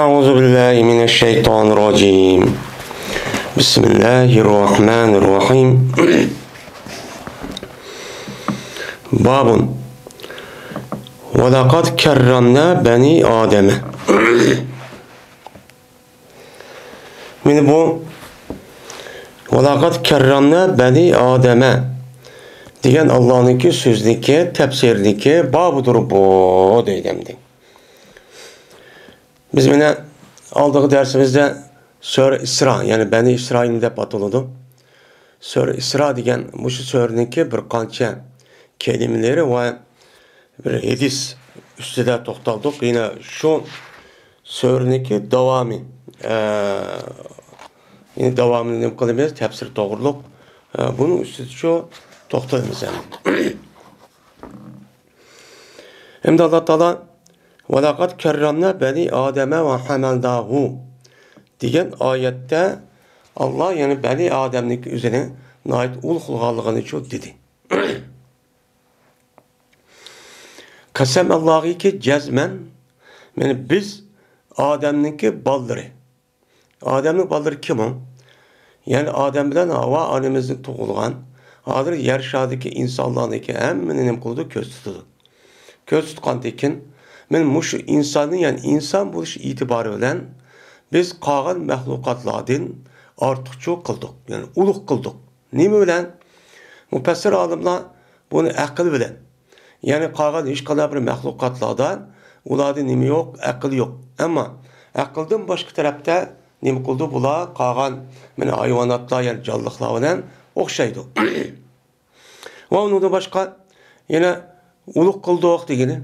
أعوذ بالله من الشيطان الرجيم بسم الله الرحمن الرحيم باب ولقد كرمنا بني آدم من bu ولقد كرمنا بني آدم degan Allah'ınki sözniki, tefsirniki babıdır bu deydimdi. Biz yine aldığı dersimizde Sure İsra, yani Beni İsrail dep atıldı. Sure İsra degan bu sureninki bir qancha kelimeleri ve bir hadis üstüde to'xtaldik. Yine şu sureninki davamı. Yine davamını ne qilamiz? Tefsir to'g'riliq. Bunun üstüde şu to'xtalamiz yani. Hem de Allah Teala وَلَقَدْ كَرَّمْنَا بَنِي آدَمَ وَحَمَلْنَاهُ degan ayette Allah yani Beni Adem'lik üzerine nait ul hulgalığını çok dedi. Kasem Allah'ı ki cezmen yani biz Adem'lik balları. Adem'lik balları kim o? Yani Adem'den Hava annemizin doğulgan adır yer şadiki insanlarındaki hemmenin kıldığı köz tutudu. Köz tutkandikin men muşu insanın yani insan buluş itibarı bilen biz qağan məhlukatlardan artıqçı kıldık. Yani uluq kıldık. Nemi bilen? Müfessir alimler bunu akıl bilen. Yani qağan iş kadar bir məhlukatlardan ularda nemi yok, akıl yok. Ama akıldan başka tarafta nemi kıldı bula qağan hayvanatlar yani canlıqlar bilen oxşaydı. Ve onu da başka yine uluq kıldık degeni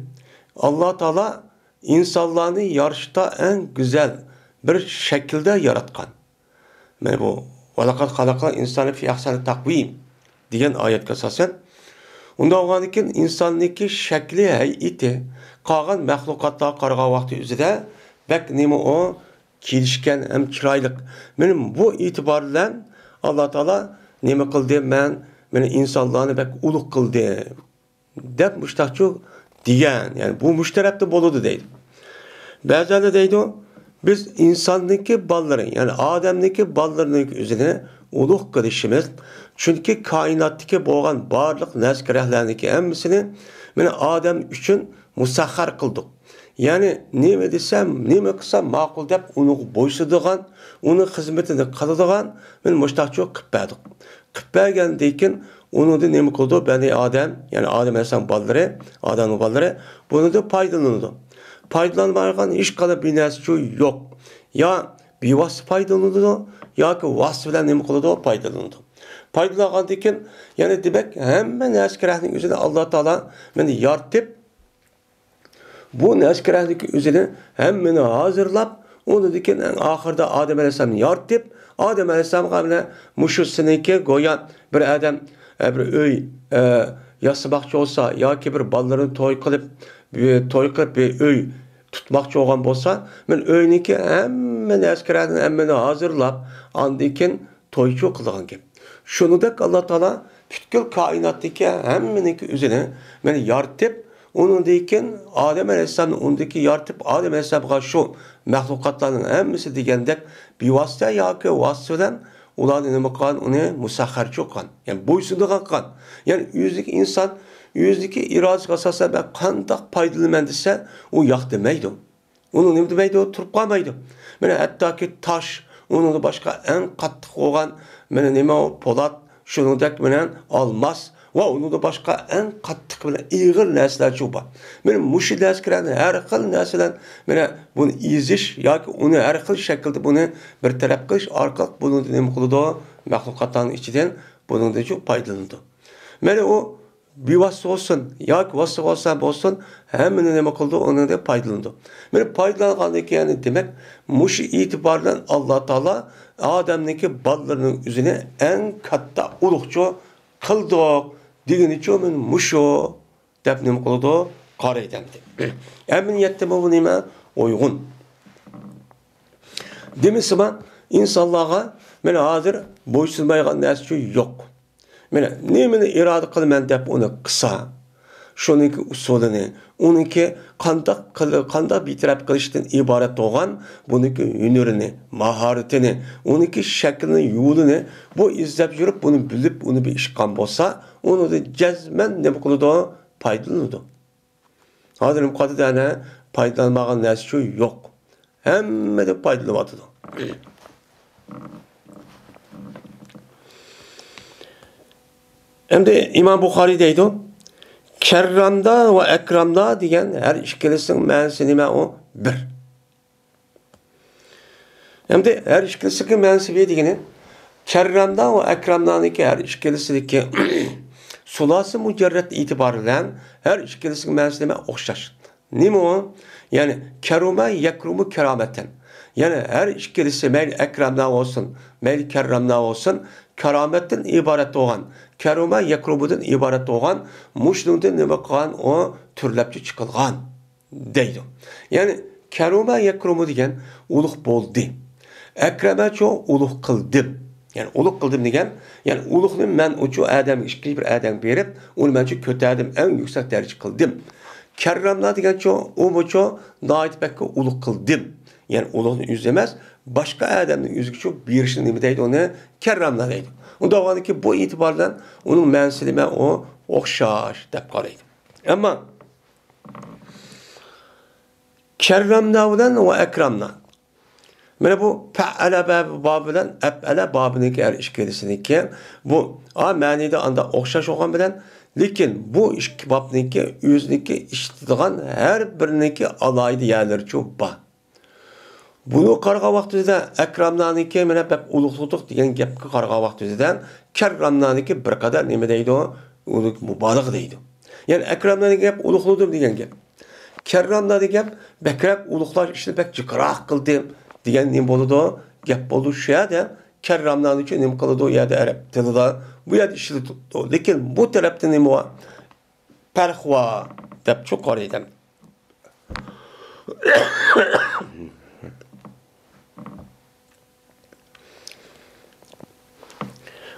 Allah Teala insanlarını yarışta en güzel bir şekilde yaratkan. Yani bu وَلَقَدْ خَلَقَ الْاِنْسَانِ فِي اَحْسَنِ تَقْوِيمٍ diyen ayet esasen. Onda oğanikin insandaki şekli, heyeti, qağan məhlukatlar qarğa vakti üzere bek nemi o kilişken hem çıraylık. Benim bu itibarla Allah Teala nemi kıldı ben insanlarını bek uluq kıldı. Dep müştahçı diyen yani bu müşterepte boludu deydi. Bazıları deydi biz insandaki balların yani Adem'deki ballarının üzerine uluq kılışımız çünkü kainattaki boğan barlıq neskerehlerindeki emmisini Adem için musahhar kıldık. Yani neme desem, neme kılsam makul dep onu boysuduğan, onun hizmetini kılıdığan müştahçı kıppadık. Kıppagendeyken onu da nemi kıldı? Beni Adem, yani Adem Aleyhisselam balları, Adem'in balları, bunu da faydalanıldı. Faydalanmayan iş kadar bir nesçi yok. Ya bir vasf faydalanıldı, ya ki vasfıyla nemi kıldı? Faydalanıldı. Faydalanırken, yani demek hemen neskerahinin üzerine Allah Teala beni yaratıp, bu neskerahinin üzerine hemen hazırlap, onu diken en ahırda Adem Aleyhisselam'ı yaratıp, Adem Aleyhisselam kabine muşussuniki goyan bir adam bir öy yasamakçı olsa ya ki bir ballarını toy kılıp bir öy tutmakçı olan olsa ben öyniki hemen eskerden hemen hazırlap andikin toyçu kılığın gibi. Şunu da Allah Teala bütün kainattaki hemeniki üzerine beni yaratıp onun deyken Adem Aleyhisselam'ın ondaki yaratıp Adem Aleyhisselam'a şu məhlukatların hemisi degende bir vasıta ya ki vasıtadan ulan neme kan onu musahhar çokan. Yani boysunduğun kan. Yani yüzdeki insan yüzdeki iradesi asasında ben kandak paydalanmandıysa o yak demeydi. Onu ne demeydi o turup kalmaydı. Yani hatta ki taş onun başka en katlık olan neme o polat şunu dek almaz. Ve onu da başka en katlık iğir nesler çoba. Benim muşi deskiren her kıl neslen bunu iziş ya ki onu her kıl şekilde bunu bir taraf kılış arkalık bunu ne kıldı mahlukatların içinden bunun da çok faydalandı. O bir vasıf olsun ya ki vasıf olsun hemen ne kıldı onu da faydalandı. Faydalandık yani demek muşi itibarla Allah Teala Adem'deki ballarının üzerine en katta uluqçu kıldık. Digin için muşo depnim kıldı kara edemdi. Emniyette bu nime uygun. Demişsem insanlığa hazır boysunmaygan nesçi yok. Nemini irade kılmen dep onu kısa. şuniki usulini, uniki qandaq bitirab qilishdan iborat bo'lgan buniki hunurini, mahoratini, uniki shaklini, yo'lini bu izlab yurib, buni bilib, uni bir ishqon bo'lsa, uni jazman nima qiladi? Foydalanadi. Hozir imqodidana foydalanmagan narsa shu yo'q. Hammada foydalanyapti. Endi İmam Buxoriy deydi, karramda va akramda degan har ikkilisining ma'nosi nima u? Bir. Endi har ikkilisining ma'nosi degani karramda va akramdaniki har ikkilisidagi sulasi mujarrad itibar bilan har ikkilisining ma'nosi nima o'xshash. Nima u? Yani keruma yakrumu kerameten. Yani her ikilisi meyl ekramda olsun, meyl kerramda olsun, kerametten ibaret olan, keruma yakrumudan ibaret olan, muşnundan nima qilgan o türlepçi çıkılgan deydi. Yani keruma yakrumu degan ulug' bo'ldi. Akramacho ulug' qildim. Yani ulug' qildim degan, yani ulug'ni men uchu adam ikki bir adam berib, uni mencha ko'tardim, eng yuksak daraja qildim. Kerramlar degan umucho nait bekka ulug' qildim. Yani ulug'ni yüzlemez, başka adamning yüzüge çok berishni nima deydi onu? Kerramlar deydi. Unda olganki bu itibardan onun ma'nosi nima o o'xshash deb qaraydi. Ammo kerramlar bilan va akramlar. Mana bu fa'ala bobi bilan af'ala bobiniki har ikkisiniki bu ma'nida anda o'xshash olgan bilan lekin bu ikki bobniki o'ziniki ishtidigan har biriniki alayda yerlari çok bor. Bunu qarğa vaqtida akramlarniki mana bab ulug'luq degan gapga qarğa vaqtida karramlarniki bir qadar nima deydi o? Ulug' mubolig'a deydi. Yani akramlarniki gap ulug'ludim degan gap. Karramlar degan gap bakrak ulug'lash ishni bak jiqroq qildim degan nima bo'ladi o? Gap bo'ldi shu yerda karramlarni uchun nima qiladi o yerda arab tilida bu yerda ishlatibdi. Lekin bu tarafda nima bor? Farq bor deb çok qaraydi.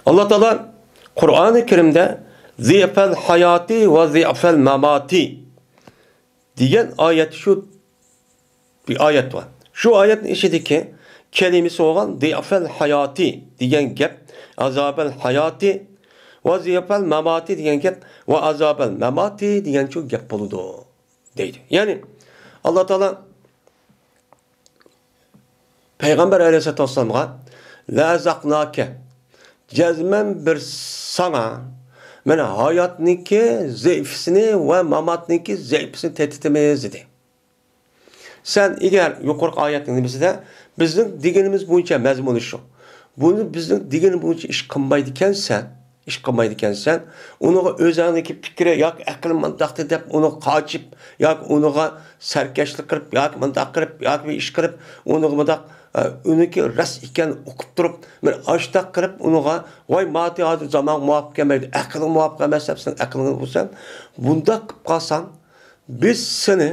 Allah Teala Kur'an-ı Kerim'de ziyafel hayati ve ziyafel mamati diyen ayet şu bir ayet var. Şu ayetin içindeki kelimesi olan ziyafel hayati diyen gap azabel hayati ve ziyafel mamati diyen gap ve azabel mamati diyen şu gap buludu deydi. Yani Allah Teala Peygamber Aleyhisselatü Vesselam'a la zaknake cezmen bir sana mana hayotniki zayfisini ve mamatniki zayfisini tehditimiz dedi. Sen eğer yukarı ayetinin nimesinde bizim degenimiz boyunca mezmunu şu. Bunu bizim degenimiz boyunca iş qilmaydikan sen, onu özündeki fikre yak akıl mantıqda deb onu qaçıp, yak onu sarkashlik qilib, yak mantaq qilib, yak bir iş qilib, onu mantaq uniki ras ekan o'qib turib, men ashtaq qilib unuga voy mati hozir zamon muvofiq kelmaydi, aqling muvofiq emas debsan, aqling bo'lsa, bunda qilib qolsang, biz seni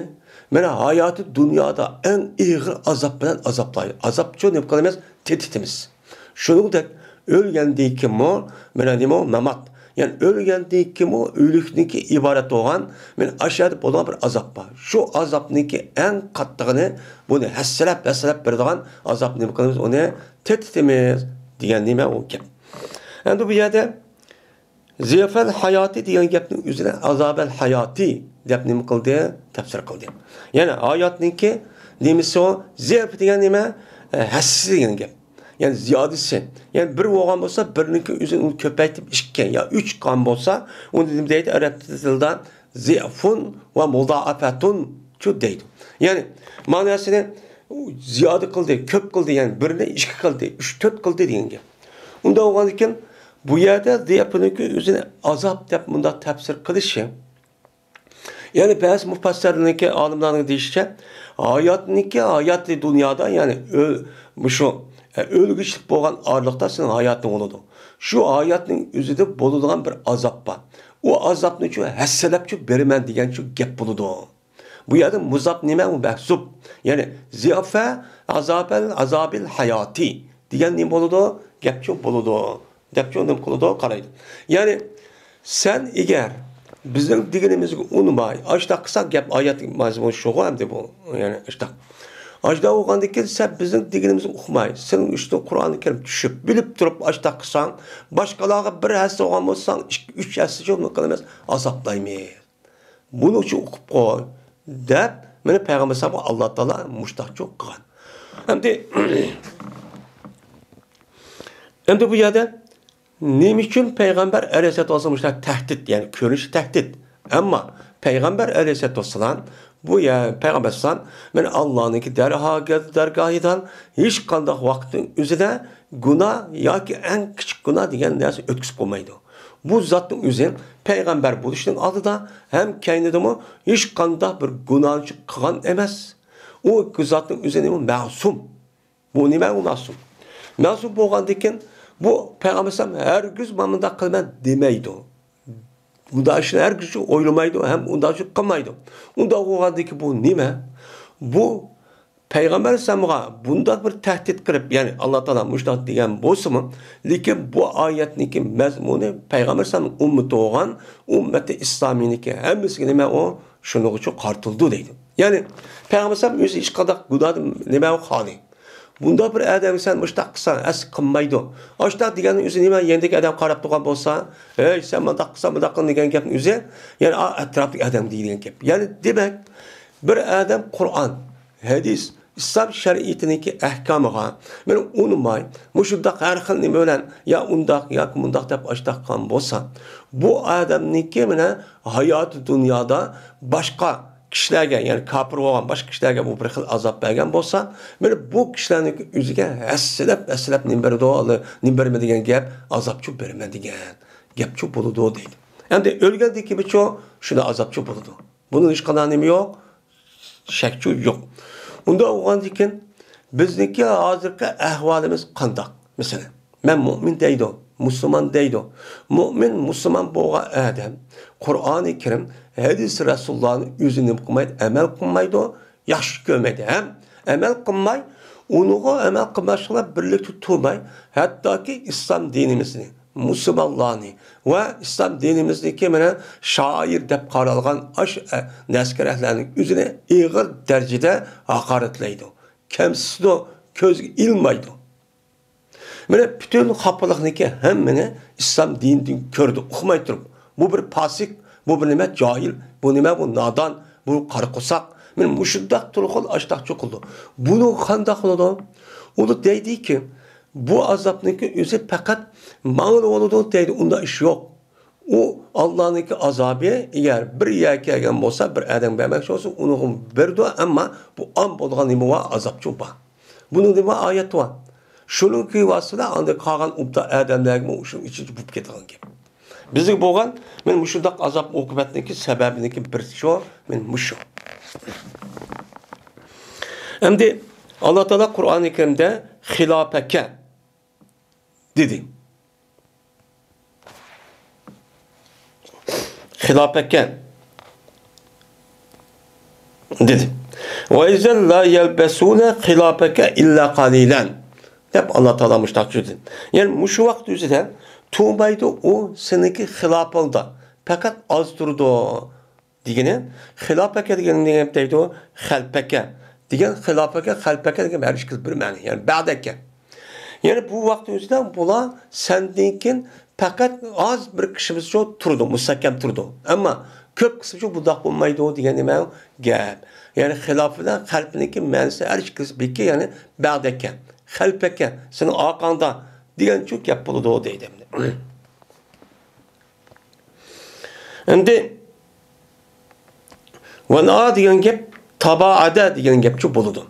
mana hayoti dunyoda eng ig'ir azob bilan azoblaydi. Azobchi nima qilamiz? Tehditimiz. Shuningdek, o'lgandan keyin mana nima mamat. Yani o'lgandan keyin o'likniki iborat bo'lgan, men ashad bo'lgan bir azob bor. Shu azobniki eng qattig'ini buni hassalab beradigan azob nima qilamiz? Uni tehditimiz degan nima u gap. Endi bu yerda ziyafal hayoti degan gapning o'zida azobal hayoti deb nima qildi? Tafsir qildi. Yani hayotniki nimasi o? Ziyaf degan nima? Hassiz degan gap. Yani ziyadesi. Yani bir oğlan olsa birinin üzerine köpeytip işken ya 3 kan olsa onu dedim deydi Arap dilden ziyafun ve mudaafetun şu deydi. Yani manasını ziyade kıldı, köp kıldı yani birine 2 kıldı, 3-4 kıldı deyin ki. Onda oğlan iken bu yerde ziyafunun üzerine azap deyip bunda tefsir kılışı. Yani bazı mufassirlerdeki alimlerin deyişçe hayatı dünyada yani şu ölgüçlük bo'lgan ağırlıkta senin hayatın oldu. Şu hayatın üzerinde bulunan bir azap var. O azapını şu hesselep şu berimen diyen şu gap buludu. Bu yerde muzap nime bu mehzup. Yani ziyafe azabil hayati diyen ne buludu? Gap şu buludu. Gap şu ne buludu? Karaydı. Yani sen eğer bizning deganimizga unmay, ashta qilsak gap oyat mazmuni shu hamda bu. Ya'ni ashta. Ashta o'qigandan keyin sen bizning deganimizni uqmay, sening ustidan Qur'onni Karim tushib, bilib turib ashta qilsang, boshqalarga bir hassa olgan bo'lsang, 3 hassa yo'lni qilamiz, azoblaymiz. Buni uchun o'qib qo'y deb meni payg'ambar sallallohu Alloh taolo mushtaqchoq qilgan. Endi bu yerda nima uchun payg'ambar alayhissalatu vassalom tahdid, ya'ni ko'rinishi tahdid. Ammo payg'ambar alayhissalatu vassalom bu ya payg'ambar sallam men Allohniki dargohidan hech qanday vaqtning o'zida gunoh yoki eng kichik gunoh degan narsa o'tkazib qo'ymaydi. Bu zotning o'zi payg'ambar bo'lishning oldida ham keynidimi hech qanday bir gunohni qilgan emas. U zotning o'zi ma'sum. Bu nima u ma'sum? Ma'sum bo'lgandan keyin bu payg'ambar sallam hargiz mamunda qilman demaydi. Bunda ishni hargiz o'ylamaydi ham unda qilmaydi. Unda o'g'andiki bu nima? Bu payg'ambar sallamga bunda bir tahdid qilib, ya'ni Alloh taolo mushtaq degan bo'lsa-mu, lekin bu oyatniki mazmuni payg'ambar sallam ummati bo'lgan, ummati islomiyniki hammasiga nima o shuning uchun qartildi deydi. Ya'ni payg'ambar sallam o'zi hech qanday gunohni nima xoli. Bunda bir adam sen mushtaq qilsan, as qilmaydi. Mushtaq deganning o'zi nima? Yendagi adam qarab turgan bo'lsa, "Ey, sen bunda qilsan, bunda qil" degan gapning o'zi, ya'ni atrofdagi adam deydigan gap. Ya'ni demak, bir adam Qur'on, hadis, islom shariatiniki ahkomiga men unmay, mushundaq har xil nima bilan ya undaq yoki mundaq deb mushtaq qilgan bo'lsa, bu odamniki mana hayot dunyoda boshqa kishilarga, ya'ni kafir bo'lgan boshqa kishilarga bu bir xil azob bergan bo'lsa, mana bu kishilarning o'ziga aslab nimberme degan gap azobchi berma degan gapchi bo'ladi deydi. Endi o'lgandan keyin shuna azobchi bo'ladi. Buning hech qanday nima yo'q, shakchi yo'q. Unda o'lgandan keyin bizniki hozirgi ahvolimiz qandoq? Masalan, men mu'min deydi, musulmon deydi. Mu'min musulmon bo'lgan odam Qur'oni Karim, hadis Rasulullohning o'zini qilmaydi, amal qilmaydi, yaxshi ko'rmaydi. Ham amal qilmay, unuga amal qilmashlar birlikda turmay, hattoki islom dinimizni, musulmonlarni va islom dinimizniki mana shoir deb qaralgan naskarahlarning o'zini ig'ir darajada haqoratlaydi. Kamsizdi, ko'zga ilmaydi. Mana bütün xafalıqniki hammani islom dinidan ko'rdi, uqmay turib. Bu bir fasik, bu bir nima jahil, bu nima bu nodon, bu qarqo'saq. Men mushundaq turqul ashtaqchi qildi. Buni qanday qiladi? U deydiki, bu azobniki o'zi faqat ma'lum bo'ladi deydi, unda ish yo'q. U Allohniki azobi agar bir yer kelgan bo'lsa, bir odam bermoqchi bo'lsa, uni berdi, ammo bu am bo'lgan nima va azobchi bor. Buni nima oyat va şunun ki vasıda anda kalan upta adamlarga şunun içinci bup ketgan gap. Bizning bo'lgan men mushundaq azob oqibatniki sababiniki bir shu, men mushu. Endi Alloh taolo Qur'oni Karimda xilofaka dedi. Xilofaka dedi. Ve izen la yelbesune xilofaka illa qalilan. Hep Allah Teala mushtaq dedi. Yani muşu vaqt üzere tuğmaydı o seneki xilafında. Fakat az durdu degeni. Xilafaka degen ne deydi o? Xalpaka. Degen xalpaka degen her şey bir ma'ni. Yani ba'daka. Yani bu vaqt üzere bula sendinkin fakat az bir kişimiz şu turdu, musakkem turdu. Ama köp kısmı şu budaq olmaydı o degen nima gap. Yani xilafından xalpiniki ma'nisi her şey bir yani ba'daka. Xalpaka, senin arkanda diyen çok yapıldı o deydim. Şimdi vana diyen gap tabaada diyen gap çok buldu.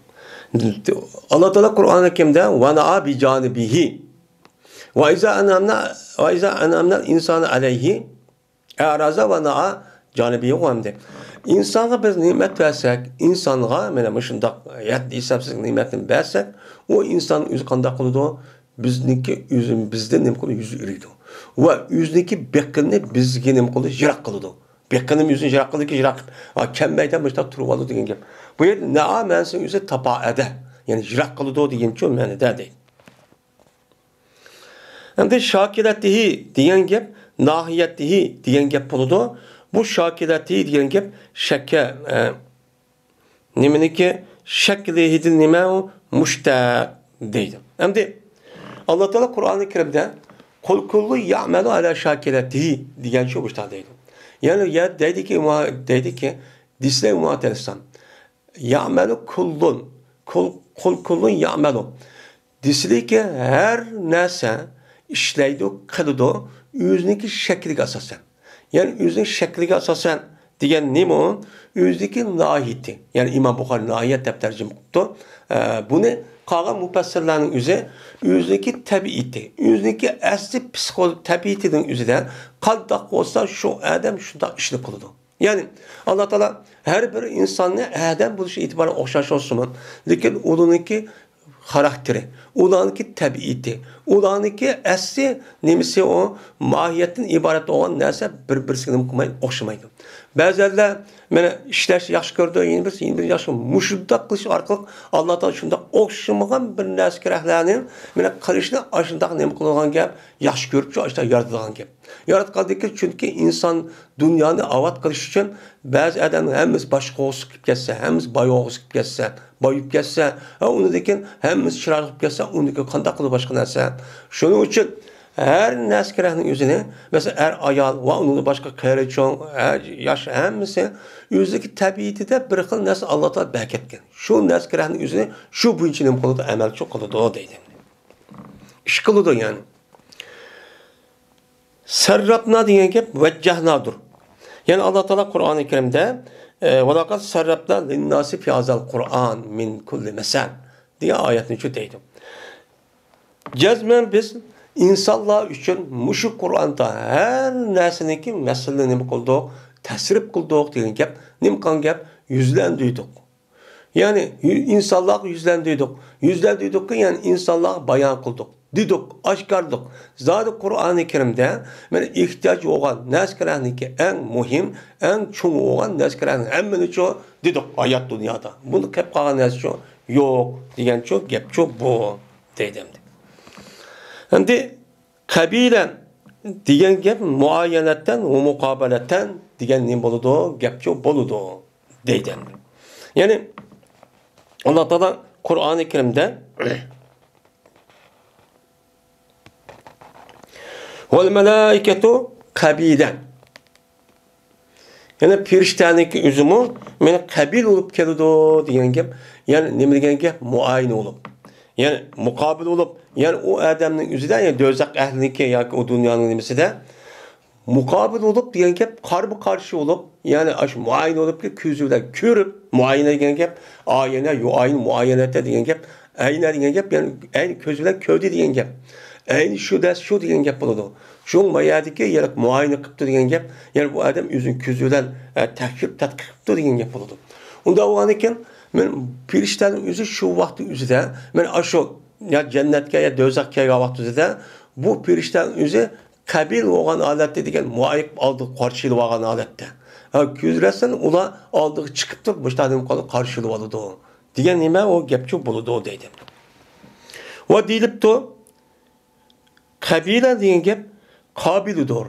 Allah Teala Kur'an-ı Kerim'de vana bi canibihi ve iza anamna insanı aleyhi araza vana canibihi hamde. İnsana biz nimet versek, insana mena şundaq yat hesapsız nimetin versek, o insan yüzü qandaq qılıdı, bizniki yüzün bizden nem qılı yüzü ürüydü. Ve yüzdeki bekkini bizge nem qılı jirak qılıdı. Bekkinim yüzün jirak qılıdı ki jirak. Kemmeyden başta turup alı degen gap. Bu yer na'a mənsin yüzü tabaada. Yani jirak qılıdı degen çok məni də deyil. Hem de şakiratihi degen gap, nahiyatihi degen gap buludu. Bu şakilati degan gap shakka nimaniki shakli hidil nima u mushtaq deydi. Endi Alloh taolo Qur'oni Karimda Kul kullu ya'malu ala shakilatihi degan shu mushtaq deydi. Yani ya dedi ki disle muatelsan ya'malu kullun kullun ya'malu disli ki her narsa işleydi, kıldı yüzdeki şekliga asasen. Yani yüzün şekliga asasen diyen neymi o? Yüzdeki nahiyeti. Yani İmam Bukhari nahiyet dep tercüme etti. Bunu kalan müfessirlerin yüzdeki tabiiti, yüzdeki asli psikolojik tabiitinin yüzünden kaldak olsa şu adam şunda işini kıldı. Yani Allah Teala her bir insanı adam buluşu itibaren okşaş olsun. Lakin onunki karakteri, ulanki tabiiti, ulanki asli nemisi o mahiyetin ibaret olan neyse birbirine okşamaydı. Bazıları mene işler yaş gördü, yeni bir yaş muşudda kılış arkalık Allah Teala şunda okşamagan bir neskerahlarının mene kılışını aşında nem kılgan gap yaş görüp şu aşında yaratılan gap. Yaratqandaki çünkü insan dünyanı avat kılış için bazı adam hemiz başka olsun kesse, hemiz bay olsun kesse, bayıp kesse, onu dekin hemiz çırak kesse, onu dekin kandak başka neyse. Şunun için her neskerahın yüzüne mesela her ayal ve onun başka kayreçon, her yaş hemisi yüzdeki tabiiti de bir xil nasıl Allah Teala berketken. Şu neskerahın yüzüne şu bu için kılıdı, emel çok kılıdı o deydi. İş kılıdı yani. Sarrabna diyen ki veccahnadır. Yani Allah Teala Kur'an-ı Kerim'de وَلَقَدْ سَرَّبْنَا لِلنَّاسِ فِي هَذَا الْقُرْآنِ مِنْ كُلِّ مَثَلٍ diye ayetini şu deydi. Cezmen biz insanlar için muşu Kur'an'da her nesneki meseleni nima qildik, tasrif qildik degan gap, nima qilgan gap yüzlendirdik. Yani insanlar yüzlendirdik. Yüzlendirdik yani insanlar bayan qildik. Dedik, aşkardık. Zaten Kur'an-ı Kerim'de ihtiyaç olan neskerahınki en muhim, en çoğu olan neskerahın emmini çoğu dedik hayat dünyada. Bunu hep kalan nesi çoğu yok diyen çoğu gap çoğu bu dedim. Şimdi kabilen diyen gap muayyenetten ve mukabeletten diyen ne boludu? Gap çoğu boludu dedim. Yani Allah Teala Kur'an-ı Kerim'de Vel melaiketu kabiden. Yani piriştaniki üzümü meni kabil olup keldi diyen gap. Yani ne degan gap muayene olup. Yani mukabil olup yani o adamın üzüden yani dözak ehliniki yoki o dünyanın nimeside mukabil olup diyen gap karşı karşı olup yani aş muayene olup ki küzüden körüp muayene degan gap ayene yo ayın muayenete diyen gap ayne degan gap yani en közüden kövdi diyen gap. Aynı şu degan gap bo'ladi. Şu mayadiki yalak muayene qilibdi degan gap, yani bu adam o'zini ko'zidan takshib tadqiq qilibdi degan gap bo'ladi. Unda bo'lgan ekan, men firishtaning o'zi shu vaqt o'zida, men shu ya jannatga ya do'zaxga vaqt o'zida bu firishtaning o'zi qabil bo'lgan holatda degan muayib oldi qarshilib olgan holatda. Ko'zlasan ular oldiga chiqib turib, bu tadim qolib qarshilib oladi. Degan nima o gapchi bo'ladi deydi. Va deyilibdi kabila degan gap qabiludur.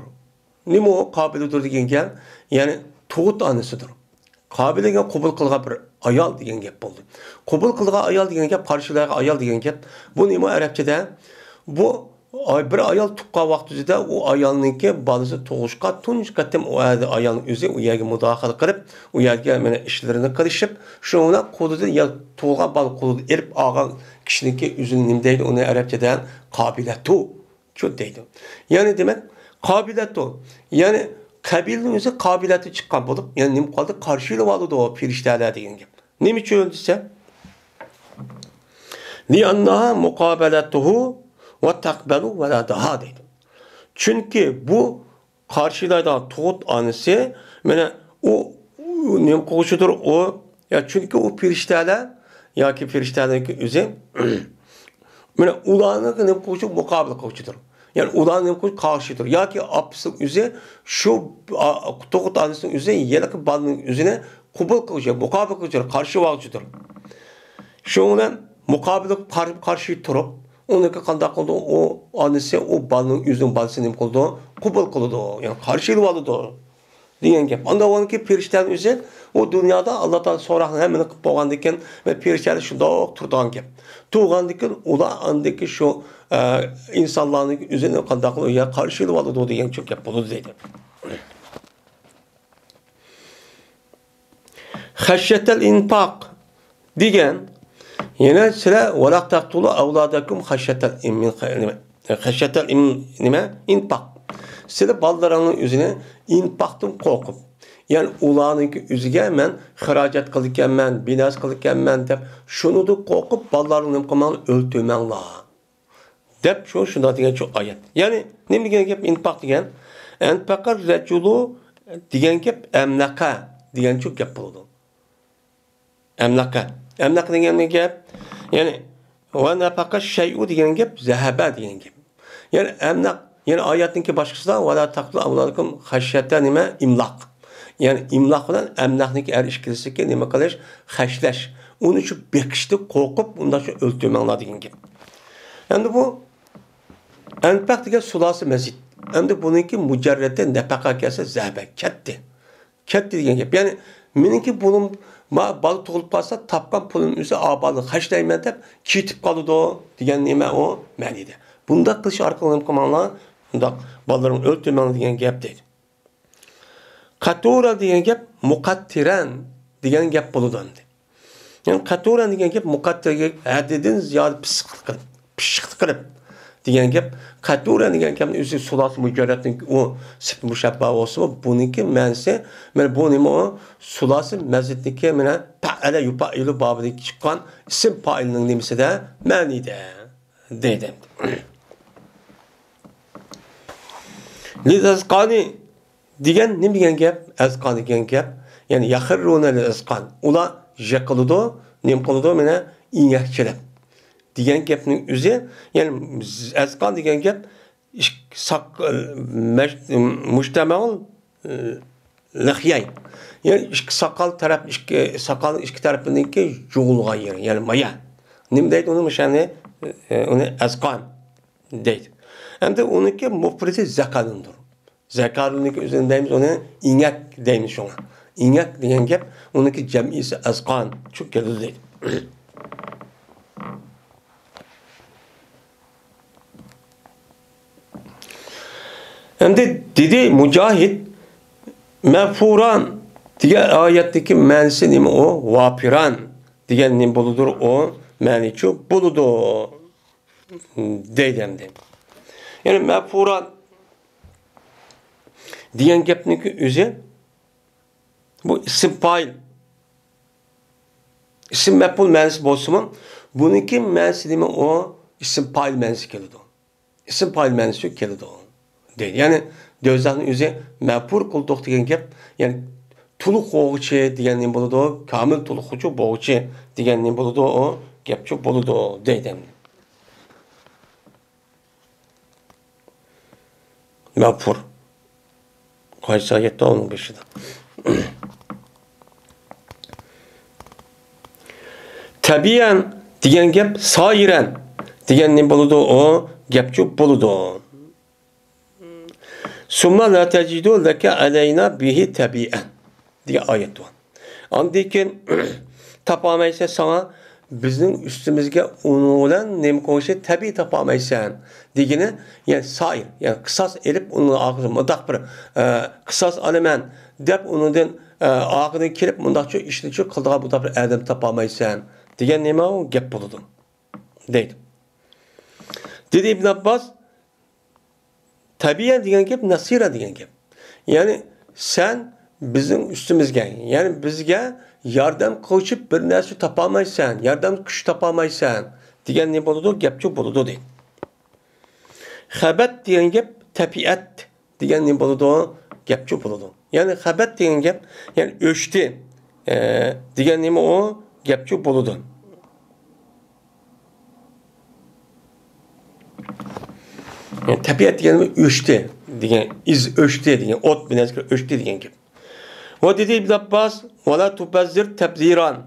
Nima o qabiludur degan gap? Yani tug'ut onasidir. Qabilaga qabul qilgan bir ayol degan gap bo'ldi. Qabul qilgan ayol degan gap, qarshilarga ayol degan gap. Bu nima arabchada? Bu bir ayol tuqqan vaqtida o ayolninki balasi tug'ishqa tunji qatim o ayolning o'zi u yerga mudohala qilib, u yerga mana ishlarini qilishib, shuni qo'lida ya tug'ilgan bal qo'lida erib olgan kishiniki o'zini nima deydi? Uni arabchada qabilatu şu deydi. Yani demek kabiliyeti o. Yani kabilenin özü kabiliyeti çıkan bulup yani nim kaldı karşıyla vardı o firişteler degan gap. Nim için öldüse? Liannaha mukabeletuhu ve takbelu ve la daha deydi. Çünkü bu karşılardan tuğut anısı yani o nim koşudur o ya çünkü o firişteler ya ki firiştelerin özü yani ulanın nim koşu mukabele koşudur. Yani ulanın koşu karşıdır. Ya ki apsın üzeri şu tuğut anısının üzeri yelaki balının üzerine kubul koşuyor, mukabele koşuyor, karşı vakçıdır. Şundan mukabele karşı durup onunki kandak oldu o anısı o balının üzerinin balısını nim oldu, kubul kıldı. Yani karşılığı vardı. degan gap. Unda onki perishtaning o'zi o dünyada Allah Taala so'raqni hammani qilib bo'lgandan keyin va perishtalar shundoq turgan gap. Turgandan keyin ular andiki shu insonlarning o'zini qanday qilib qarshi oladi degan çok gap bo'ladi deydi. Xashyatal infaq degan yana sizlar valaq taqtulu avladakum xashyatal nima infaq. Sizlar baldırlarning o'zini infaqdan qo'rqib, yani ularning o'ziga men xarajat qilganman, binas qilganman deb shuni qo'rqib baldırlarni nima qilmang o'ltirmanglar. Deb shunda degan şu oyat. Yani nima degan gap infaq degan? Anfaqar rajulu degan gap amlaqa degan çok gap bo'ladi. Emlaka. Emlak degan gap, yani va nafaqa shay'u degan gap zahaba degan gap. Yani emlak, yani oyatninki boshqasida va la taqlu avladakum xashyata nima imloq. Yani imloq bilan emlakniki er ishkilisiga nima qilish, xashlash. Uni shu beqishni qo'rqib, unda shu o'ltirmanglar degan gap. Endi bu anfaq degan sulasi mazid. Endi buniki mujarrada nafaqa kelsa zahaba ketdi. Ketdi degan gap. Yani meniki bunun bal tug'ilib qolsa tapgan pulim o'zi obalni xashlayman deb ketib qoladi degan nima o ma'nida. Bunda qilish orqali nima qilmanglar? Bunda balalarni o'ltirmang degan gap deydi. Qatura degan gap muqattiran degan gap bo'ladi endi. Yani qatura degan gap muqattirga haddidan ziyod pishiq qilib degan gap. Qatura degan gapni o'zi sulat mujarratning o sifat mushabba olsa buniki ma'nosi mana bu nima o sulasi mazidniki mana fa'ala yufailu babidagi chiqqan ism fa'ilning nimasida ma'nida deydi. Lizazqani degan nima degan gap? Azqan degan gap, ya'ni yaxirruna lizazqan. Ular jaqılıdı, nim qılıdı mana ingakchilar. Degan gapning o'zi, ya'ni azqan degan gap mujtamaul lixyay. Yani ikki soqol taraf, ikki tarafidagi jo'g'ilgan yer, ya'ni maya. Nim deydi uni o'shani uni azqan deydi. Endi uniki mufridi zakalundur. Zakaluniki o'zini deymiz, uni ingak deymiz shunga. Ingak degan gap uniki jam'isi azqan shu keladi deydi. Endi dedi Mujahid maffuran degan oyatdagi ma'nosi nima o? Vapiran degan nima bo'ludur o? Ma'nosi bo'ludu deydi endi. Yani maffuran degan gapniki o'zi bu ism fa'il. İsim maf'ul ma'nosi bo'lsa-mu, buniki ma'nosi nima o? Ism fa'il ma'nosi keladi. Ism fa'il ma'nosi keladi. Deydi. Yani dövzatning o'zi maf'ul qildiq degan gap, yani to'liq o'g'chi degan nima bo'ladi? Kamil to'liqchi bo'g'chi degan nima bo'ladi? O gapchi bo'ladi deydi. Maf'ul. Qaysi oyatda onun beshida. Tabiyan degan gap soiran degan nima bo'ladi? O gapchi bo'ladi. Summa la tajidu laka alayna bihi tabi'an diye ayet var. Andikin tapamaysa sana bizning ustimizga uni bilan nima qo'yishi tabiiy tapamaysan degini, yani sair, yani qisas elib uni og'zini mudaq bir qisas olaman deb unidan og'zidan kelib mundaqcha ishni qildigan bu bir adam tapamaysan degan nima u gap bo'ladi deydi. Dedi İbn Abbas tabiiy degan gap nasira degan gap. Yani sen bizim üstümüzge, yani bizga yordam qiluvchi bir narsa topolmaysan, yordam kuch topolmaysan degan ne bo'ladi? Gapchi bo'ladi deydi. Xabat degan gap tabiat degan ne bo'ladi? Gapchi bo'ladi. Yani xabat degan gap, yani o'chdi degan nima o? Gapchi bo'ladi. Yani tabiat degani o'chdi degan, iz o'chdi degan, ot bilan o'chdi degan gap. Va dedi İbn Abbas, "Va la tubazzir tabziran"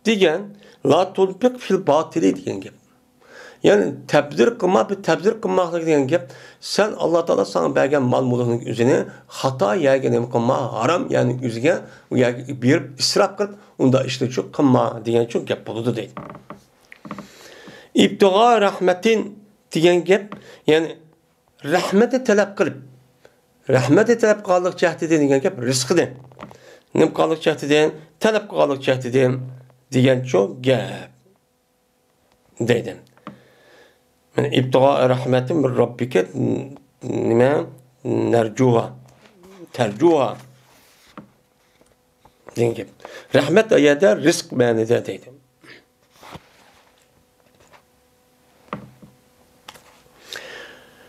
degan, la tunfiq fil batili degan gap. Yani tebdir kılmak bir tebdir kılmaklık diyen gep. Sen Allah Teala sana bergen mal mulunun üzerine hata yergene kılma haram yani üzerine bir israf kılıp onda işte çok kılma diyen çok gep buludu değil. İbtiga rahmetin diyen gep yani rahmeti talep kılıp rahmeti talep kıldık cehdi diyen gep rızkıdır. Nim kıldık cehdi talep kıldık cehdi diyen çok gep dedim. Yani ibtiga rahmetin min rabbike nime nercuha tercuha diyen gep. Rahmet ayada rızk manada dedim.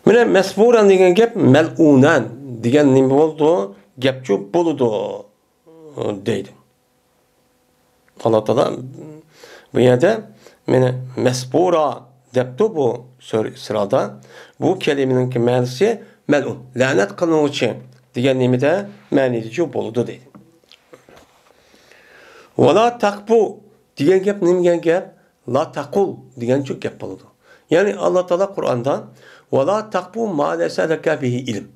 Mine mesburan degan gap mel'unan degan nima bo'ldi? Gapchu boludu deydi. Allah Taala bu yerda meni mesbura debdi bu sırada. Bu kelimenin ma'nosi mel'un, la'nat qiluvchi degan nimada ma'nidichu boludu deydi. Va la taqbu degan gap nima gap? La taqul degan chu gap boludu. Yani Allah Taala Kur'an'da وَلَا تَقْبُوا مَا لَيْسَ لَكَ بِهِ ilim.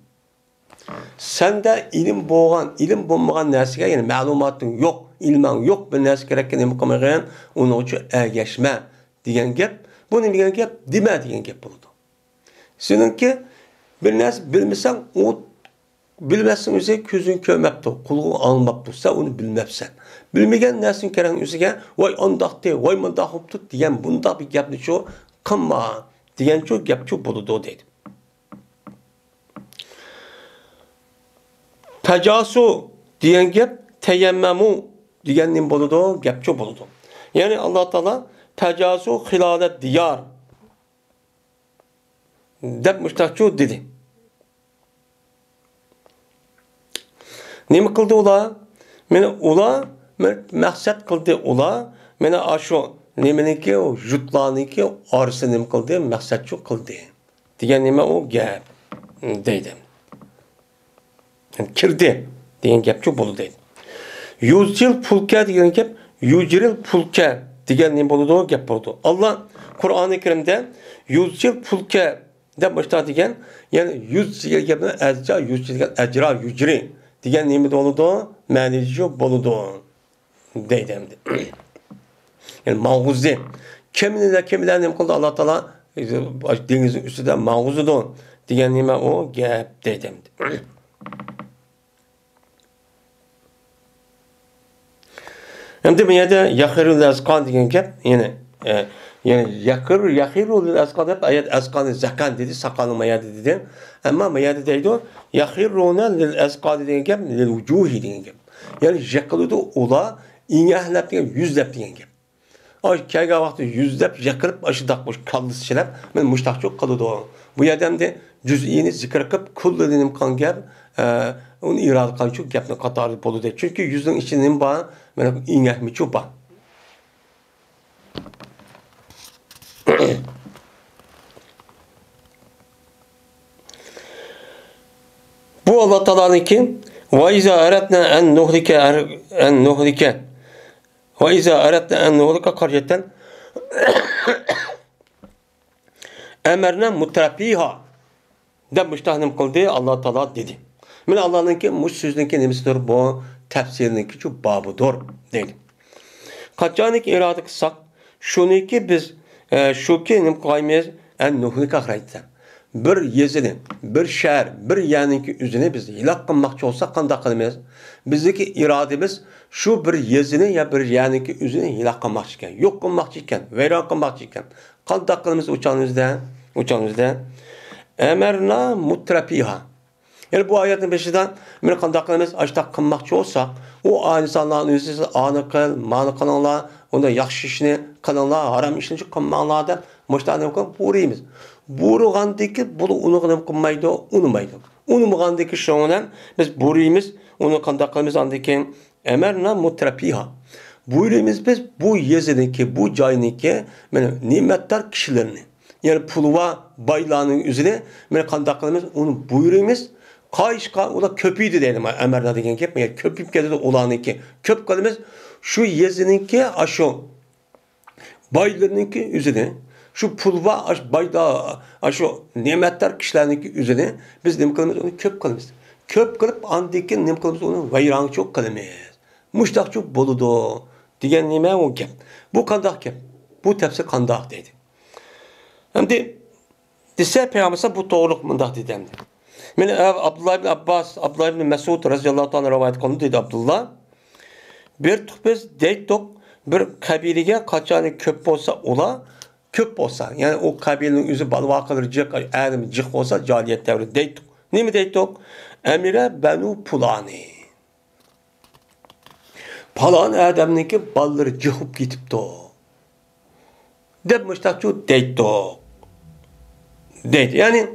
Sende ilim boğan, ilim bulmagan nesige yani malumatın yok, ilmen yok bir nesige gerekken ilim kılmayan onun için ergeçme diyen gep. Bunu diyen gep deme diyen gep buldu. Seninki bir nes bilmesen o bilmezsin üzere gözün kömepti, kuluğun almaptı. Sen onu bilmezsen. Bilmegen nesin keren üzere vay andaktı, vay mandahoptu diyen bunda bir gepni şu kılma diyen çok gep çok buludu dedi. Tecasu diyen gep teyemmemu diyenin buludu gep çok buludu. Yani Allah Teala tecasu hilalet diyar dep müştakçu dedi. Nima qildi ular? Meni ular maqsad qildi ular. Meni ashu nimaniki o jutlarniki orasini nima qildi? Maqsadchu qildi. Degan nima u gap deydi. Kirdi degan gapchu bo'ldi deydi. Yuzil pulka degan gap yujril pulka degan nima bo'ldi o gap bo'ldi. Allah Qur'oni Karimda yuzil pulka deb boshlaydigan, ya'ni yuz gapni azja yuz degan ajra yujri degan nima bo'ldi? Ma'nici bo'ldi deydi. Yani mağuzi. Kimiler nima qildi Allah Taala dengizin üstüde mağuzidir degan nima o gap deydi. Hem bu yerda yahirul azqan degan gap yani yahirul azqan deb ayet azqan zakan dedi saqalın mayadi dedi. Ama mayadi deydi o yahiruna lil azqan degan gap lil vujuhi degan gap. Yani yaqılıdı ola ingahlab degan yüzlab degan gap. Ay kelgan vaqtda yüzlab yaqirib aşı daqmış kallısı çilab men mushtaqchoq qiladi o. Bu yerdan de juz'ini zikr qilib kullinim qan gap onu irad qiluvchi gapni qatori bo'ladi. Chunki yuzning ichida nima bor? Mana ingahmichu bor. Bu Allah Teala'nınki ve iza aradna en nuhlike ve iza aradna en nuhlike qaryatan emerna mutrafiha deb mustahnim qildi Allah Teala dedi. Mana Allah'ınki muş sözünki nemisidir bu tefsirninki şu babudur dedi. Qaçanik irade qilsak shuniki biz shuki nim qoymaymiz en nuhlike qaryatan bir yezini, bir şehir, bir yaniki üzerine biz hilak qilmoqchi olsak qanday qilamiz? Bizdeki irademiz şu bir yezini ya bir yaniki üzerine hilak qilmoqchi ekan, yo'q qilmoqchi ekan, vayron qilmoqchi ekan. Qanday qilamiz o'chanimizda? Emerna mutrafiha. Yani bu ayetin peşinden men qanday qilamiz? Ashtaq qilmoqchi olsak, o insanların üzerine anı qil, mani qilinglar, onda yaxshi ishni qilinglar, haram ishni qilmanglar deb mushtanim qilib buraymiz. Burug'andaki bunu unuqnim qilmaydi, unumaydi. Unumagandaki şo'nan biz buraymiz, uni qanday qilamiz andiki emerna mutrafiha. Buyurimiz biz bu yeziniki, bu joyniki mana ne'matlar kishilarni, yani pul va boylarning üzerine men qanday qilamiz? Uni buyurimiz. Qayışqa ular köpüydü deydim emerna degan gap. Yani köpüp ketadi ularniki. Köp qilamiz shu yeziniki ashu boylarniki üzerine şu pul va bayda şu nimetler kişilerdeki üzerine biz nima qilamiz onu köp qilamiz. Köp qilib andiki nima qilamiz onu vayronchilik qilamiz. Mushtaqchoq bo'ladi degan nima u gap. Bu qandoq gap? Bu tafsir qandoq deydi. Endi desa Peygamber bu to'g'rilik bundoq dedi. Meni Abdullah ibn Abbas, Abdullah ibn Mas'ud radhiyallohu anhu rivoyat qildi dedi Abdullah. Bir biz deydik bir kabilega qachon ko'p bo'lsa, ular ko'p bo'lsa, ya'ni o qabilaning o'zi balvoqalar jiq, adam jiq bo'lsa, joliyat davri deydik. Nima deydik? Amira banu pulani. Falan adamniki balları jiqib ketibdi. Deb mushtaqchu deydik. Deydi. Yani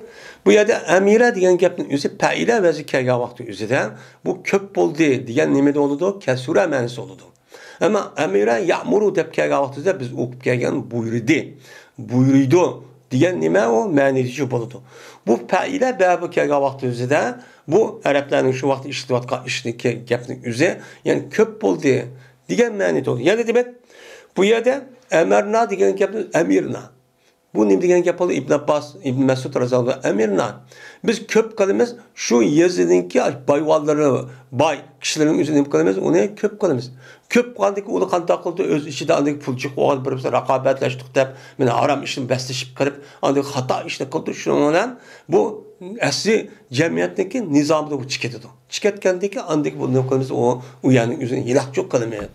bu yerda amira degan gapning o'zi faila vazi kelgan vaqtda o'zida bu ko'p bo'ldi degan nimada bo'ladi? Kasura ma'nosi bo'ladi. Ama amira ya'muru deb kelgan vaqtida biz o'qib kelgan buyurdi. Buyurdi degan nima o ma'nosi bo'ladi. Bu faila babi kelgan vaqtda o'zida bu arablarning shu vaqt ishlayotgan ishniki gapning o'zi, ya'ni ko'p bo'ldi degan ma'noda bo'ladi. Ya'ni demak bu yerda amarna degan gapni amirna. Bu nima degan gap bo'ldi? Ibn Abbas, Ibn Mas'ud radhiyallohu anhu amirna. Biz ko'p qilamiz shu yezidinki boyvonlari, boy kishilarning o'zini nima qilamiz? Uni ko'p qilamiz. Ko'p qildiki, uni qanday qildi? O'z ichida anday pulchiq bo'lgan bir raqobatlashdik deb, meni harom ishni baslashib qilib, anday xato ishni qildi. Shuning bilan bu asli jamiyatniki nizomida bu chiqadi. Chiqatgandiki, anday bu nima qilamiz? U yerning o'zini yilaqchoq qilamiz.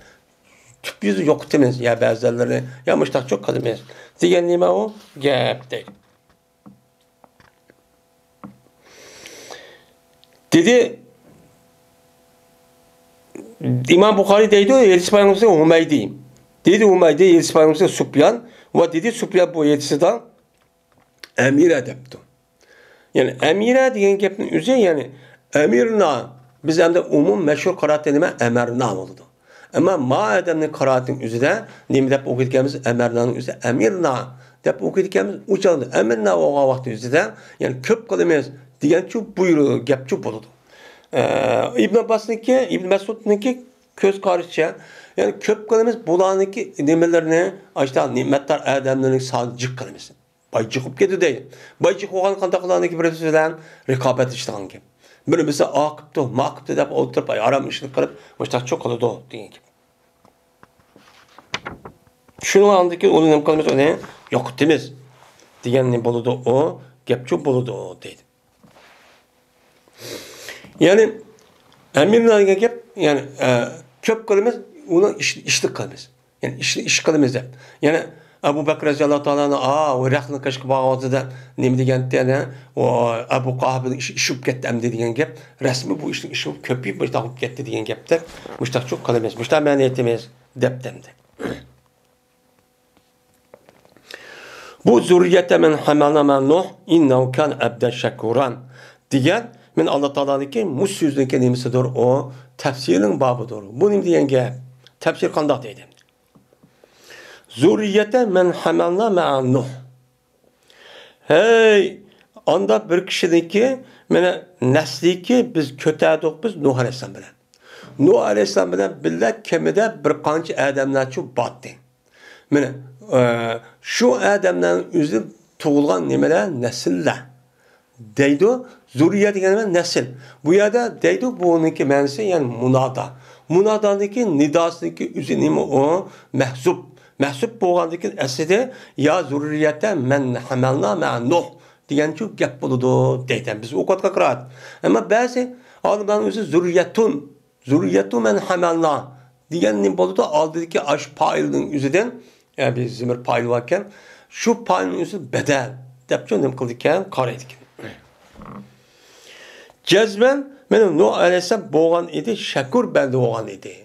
Tüp yüzü yok demez ya bazıları yamıştak çok kalmaz. Diyen nima o? Gap değil. Dedi İmam Bukhari deydi Yedisi Peygamber'e Humaydi. Dedi Humaydi Yedisi Peygamber'e Süfyan ve dedi Süfyan bu yedisinden emir edepti. Yani emire diyen gapning o'zi yani emirna biz hem de umum meşhur qaraat nima emirna oldu. Ama ma adamning qaraatning o'zida nima deb o'qiyotganimiz emirnaning o'zi emirna deb o'qiyotganimiz o'chadi. Emirna o'g'a vaqt o'zida yani ko'p qilamiz degancha buyruq gapchi bo'ladi. İbn Abbasniki, İbn Mas'udniki ko'z qarashicha yani ko'p qilamiz bularniki nimalarni ashta ne'matlar adamlarning soni jiq qilamiz. Bayjiqib ketdi deydi. Bayjiq bo'lgan qanday qilganiki birisi bilan raqobat ishtagan gap. Birisi aqibdi, maqibdi deb o'tirib, harom ishni qilib, mushtaqchoq qiladi degan gap. Shuning andiki uni nima qilamiz, uni yo'qotamiz degan ne bo'ladi o, gapchi bo'ladi deydi. Ya'ni amirlar degan gap, ya'ni ko'p qilamiz, uni ishni qilamiz. Ya'ni ish qilamiz deb. Ya'ni Abu Bakr radhiyallohu ta'ala o raqni qishqi bag'otida nima deganda o Abu Qahbning ishi ishib ketdi am degan gap, rasmi bu ishning ishi ko'payib bo'lib ketdi degan gapda mushtaqchoq qilamiz. Mushtaq ma'ni etamiz deb demdi. Bu zurriyata men hamalna man Nuh innahu kan abdan shakuran degan men Alloh taolaniki mus so'zniki nimasidir o tafsirning bobidir. Bu nima degan gap? Tafsir qandoq deydi? Zurriyete men hamalna ma'an Nuh. Hey, anda bir kişideki mene nesliki biz kötədik biz Nuh Aleyhisselam bilen. Nuh Aleyhisselam bilen billa kemide bir qancha adamlar şu battı. Mene şu adamların özü tuğulgan nemeler nesiller. Deydi zurriyet degan nesil. Bu yerda deydi bu onunki ma'nosi yani munada. Munadadaki nidasındaki özü nima o mahzub. Mahsub bo'lgandiki aslida ya zurriyata men hamalna ma Nuh degancha gap bo'ladi deydi. Biz o'qitga qiraat. Ammo ba'zi olimlar o'zi zurriyatun men hamalna degan nim bo'ladi. Oldidagi ash failning o'zidan biz zimir fail ekan, shu failning o'zi badal deb nim qildi ekan, qaraydi ekan. Jazman men Nuh alayhisalom bo'lgan edi, shakur banda bo'lgan edi.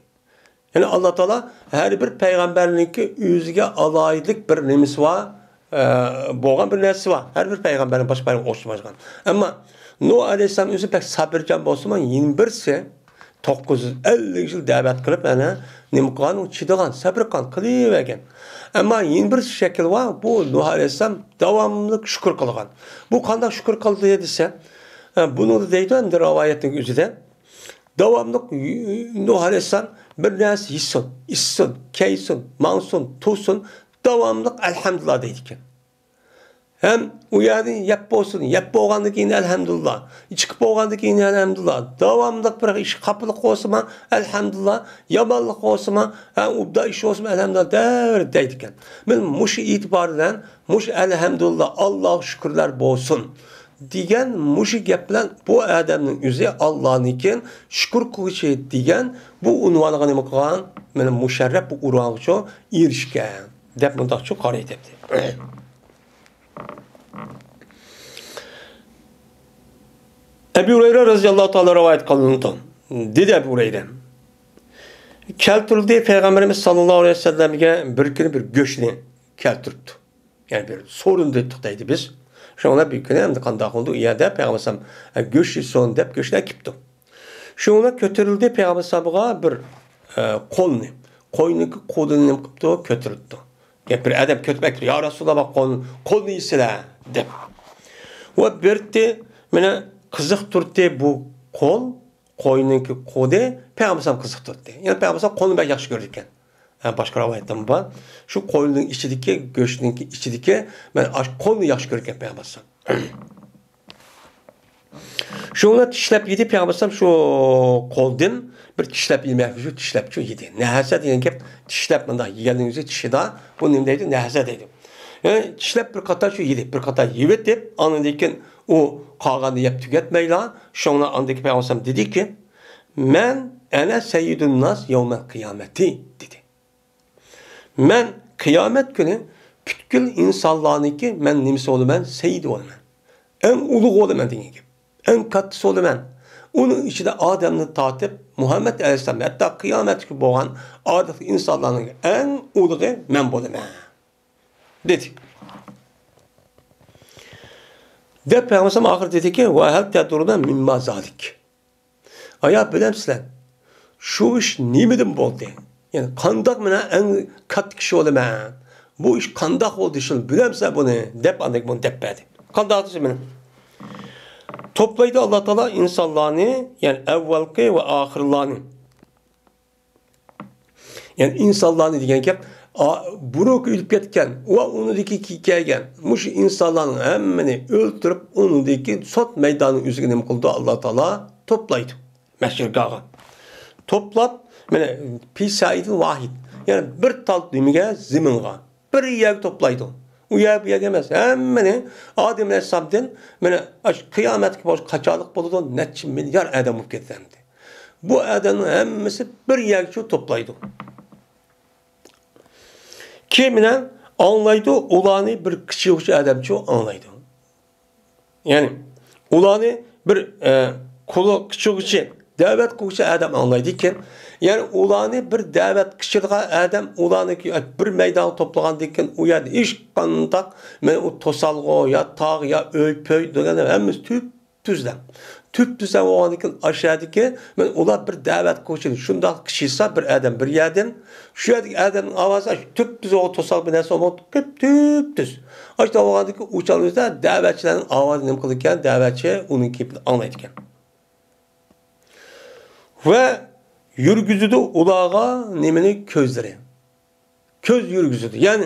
Yani Allah Teala her bir peygamberliğinki özüge alaylık bir nemisi var, boğan bir nersi var. Her bir peygamberin baş peygamber oluşturmazgan. Ama Nuh Aleyhisselam özü pek sabırcan olsun ama 21'si 950 yıl davet kılıp yani nemi kılan, çıdıgan, sabır kılan, kılıvergen. Ama 21 şekil var, bu Nuh Aleyhisselam devamlı şükür kılgan. Bu kanda şükür kıldı dediyse, bunu da deydi hem de ravayetin özüde. Devamlı Nuh Aleyhisselam bir nas hissun, issun, keysun, mansun, tusun, devamlı elhamdülillah deydik. Hem u yerden yap olsun, yap boğandık yine elhamdülillah. Çıkıp boğandık yine elhamdülillah. Devamlık bir iş kapılık olsun mu elhamdülillah. Yamanlık olsun mu, ubda iş olsun mu elhamdülillah der deydiken. Ben muş itibarıyla, muş elhamdülillah Allah şükürler olsun. Diyen muşi gap bilan bu adamning o'zi Allohnikin shukr qilishi degan bu unvonga nima qilgan? Mana musharraf bu urug'ga erishgan deb mundoqcha qaraydi. Ebu Hureyre radhiyallohu ta'ala rivoyat qilindi. Dedi Ebu Hureyre. Keltirildi Peygamberimiz sallallohu alayhi vasallamga bir kuni bir go'shtni keltirdi. Yani bir sorun dedik deydi biz. Şuna bir kuni endi qanday oldu? Uyada Peygamber go'sht son deb go'shtlar kipti. Şuna ko'tarildi Peygamberga bir qo'lni, qo'yniki qo'lini qilibdi, ko'tirdi. Bir adam ko'tmakdi. Ya Rasululloh qo'lni yesizlar deb. Va berdi, mana qiziq turdi bu qo'l, qo'yniki qo'li Peygamber qiziq turdi. Yani Peygamber qo'lni ben yaxshi ko'rdi ekan. Başka rivayetler var. Şu koyunun içindeki, göçünün içindeki ben koyunu yaxşı görürken Peygamber. Şuna tişlep yedi Peygamber şu koldan bir tişlep yemek şu tişlep şu yedi. Nehase diyen ki tişlep bunda yiyeninizi tişi da bu nimdeydi nehase dedi. Yani tişlep bir kata şu yedi, bir kata yivet deyip anındayken o kağanı yap tüketmeyle şuna andaki Peygamber dedi ki men ene seyyidun nas yevmel kıyameti dedi. Men kıyamet günü bütkül insanlarınki men nimsi olumen, seyid olumen. En uluğ olumen deyin gibi. En katlısı olumen. Onun içinde Adem'ni tatip Muhammed Aleyhisselam hatta kıyamet günü boğan adeti insanların en uluğu men olumen. Dedi. De Peygamber ahir dedi ki ve hel tedrumen mimma zalik. Aya bilemsizler. Şu iş nimedin boldu. Yani kandak mı en kat kişi olma. Bu iş kandak oldu şunu bilemse bunu dep andık bunu depedi. Kandak mı? Toplaydı Allah Teala insanlarını yani evvelki ve ahirlerini. Yani insanlarını diyen ki bunu ölüp ketken ve onu diki kikaygen muş insanların hemmini öldürüp onu diki sot meydanın üzerine mi kıldı Allah Teala toplaydı. Meşirgağa. Toplap mene pisaidin vahid. Yani bir tal düğmeye ziminga. Bir yer toplaydı. O yer bir yer demez. Hemmeni Adem Aleyhisselam'dan mene kıyamet gibi kaçalık buludu. Neçin milyar adam olup getirdi. Bu adamın hemmesi bir yer toplaydı. Kimine anlaydı? Ulanı bir küçük adam anlaydı. Yani ulanı bir kulu küçük davet kılışı adam anlaydıkken yani ulanı bir davet kişiliğe adam ulanı bir meydan toplagan dikken o yerde iş kandak men o tosalgı ya tağ ya öpöy dönen hemiz tüp düzen olan dikken aşağıdaki men ular bir davet kılışı şundak kişiyse bir adam bir yerden şu yerdeki adamın avazı tüp düz o tosal bir nesi olmadı tüp düz. İşte o andaki uçalımızda davetçilerin avazı ne kılırken davetçi onun gibi anlaydıkken. Ve yürgüzüdü ulağa nemini közleri. Köz yürgüzüdü. Yani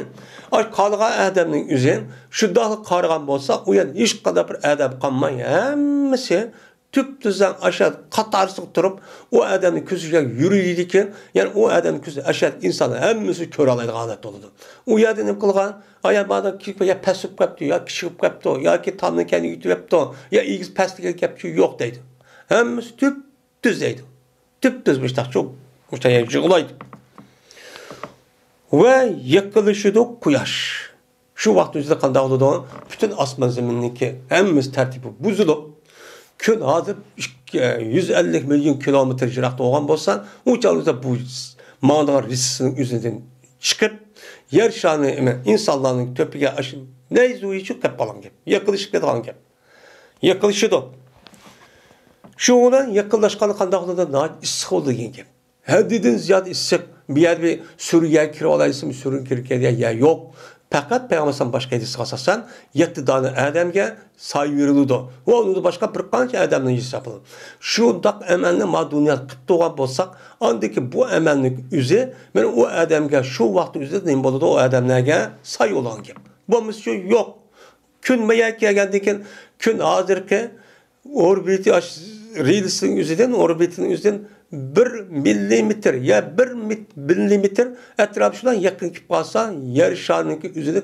kalığa adamın üzerine şu dağlı kargan olsa o yani hiç kadar bir adam kalmayın. Hemmisi tüp düzen aşağı katarsız durup o adamın közüyle yürüyüdükken yani o adamın közü aşağı insanı hemmisi kör alaydı adet oldu. O yerden ne kılgan? Aya bana ya pesip kaptı ya kişip kaptı ya ki tanrı kendi yütüp ya ilgiz peslik yaptı yok deydi. Hemmisi tüp düzeydi. Tüp düzmüşler çok yığılaydı. Ve yakılışıdı kuyaş. Şu vakti üzerinde kandak oldu bütün asman zemindeki hemmimiz tertibi buzulup gün hazır 150 milyon kilometre jirakta olan bolsan o çalıda bu mağdar risinin üzerinden çıkıp yer şanı insanların töpüge aşıp neyse o için kapalan gibi. Yakılışık kalan gibi. Yakılışıdı. Şu olan yakınlaşkanı kandaklığında daha ısık oldu gibi. Haddinden ziyade ısık. Bir yer bir sürüye kira olaysın, sürün kirkeliye ya yok. Fakat Peygamber'den başka edisi kasasan, 7 tane Adem'e say verildi. O onu da başka bir kanca Adem'den yüz yapılır. Şu dak emelini ma dünya kıttığa bolsak, andaki bu emellik üzü, ben o Adem'e şu vakti üzü neyim boludu o Adem'lerge say olan gibi. Bu misyon yok. Kun maya kelgandan kun hozirgi orbiti relsining o'zidan 1 millimetr ya 1 millimetr atrofida yaqin kelib qolsa, yer sharining o'zini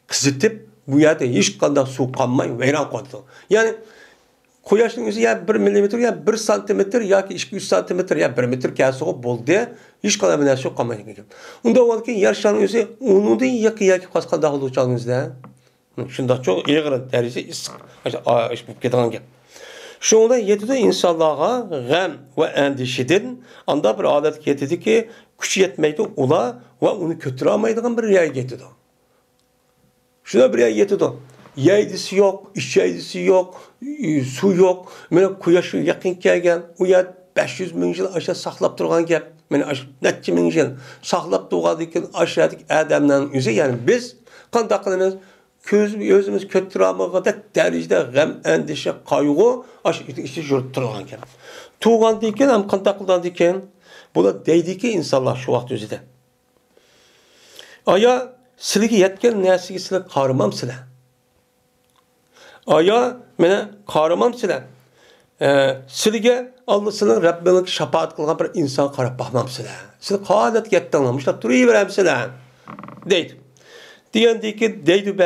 qizitib, bu yerda hech qanday suv qolmay vayron qoladi. Ya'ni Quyoshning o'zi ya 1 millimetr ya 1 santimetr yoki 2-3 santimetr ya 1 metr kelsa bo'ldi, hech qanday narsa qolmaydi ekan. Unda o'lki yer sharining o'zi undan yoki qasqanda bo'luvchingizda. Shunda çok ig'ir darajada issiq bo'lib ketgan gap. Şunda yetidi insanlarga g'am va andishidan anda bir odat ketidiki, kuch yetmaydi ular va uni ko'tara olmaydigan bir yerga yetidi. Shuna bir yerga yetidi. Yeydisi yok, içeydisi yok, su yok. Mana quyosh yaqin kelgan, u yer 500 ming yil aşağı saqlab turgan gap. Mana necha ming yil saqlab turgandikin aşağıdaki adamlarning o'zi, ya'ni biz qanday qilamiz? Özümüz kötüramıqda derecede gəm, endişe, qaygı işte jürüp turgan ekan. Tuğan deyken, hem qandaqlıdan deyken, bula deydi ki insanlar şu vaxt özüde. Aya sizlarga yetgan narsaga sizlar qaramamsizlar. Aya meni qaramamsizlar. Sizlarga Alloh sizlarning Rabbingiz shafaat qilgan bir inson qarab baxmamsizlar. Siz qodatga yetdinglar, mushtab turaveramsizlar deydi. Diyende ki deydi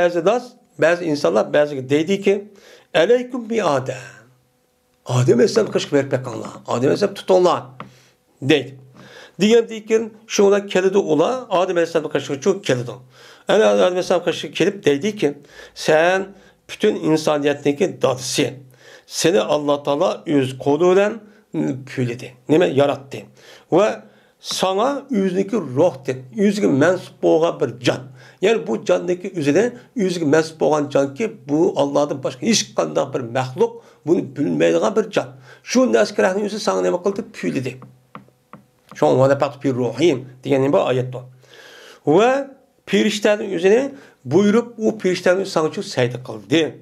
bazı insanlar deydi ki Aleyküm bi Adem. Adem Aleyhisselam kışkı verip yakanlar. Adem Aleyhisselam tutonlar. Deydi. Diyende ki şuna kelidi ola Adem Aleyhisselam kışkı çok kelidi. Yani Adem Aleyhisselam kışkı kelip deydi ki sen bütün insaniyetteki dadısı. Seni Allah Teala öz koluyla püyledi. Neme yarattı. Ve sana yüzdeki ruhtu. Yüzdeki mensup olan bir can. Yani bu candaki üzerine yüzüge mensup olan can ki bu Allah'tan başka hiç qanday bir məxluq bunu bilmeydiğin bir can. Şu nəskərənin yüzü sana ne qıldı? Püyledi. Şu an vələ pəqt bir ruhim diyənin bir ayet var. Ve pirişlərin üzerine buyurup o pirişlərin sana çok səydə qıldı.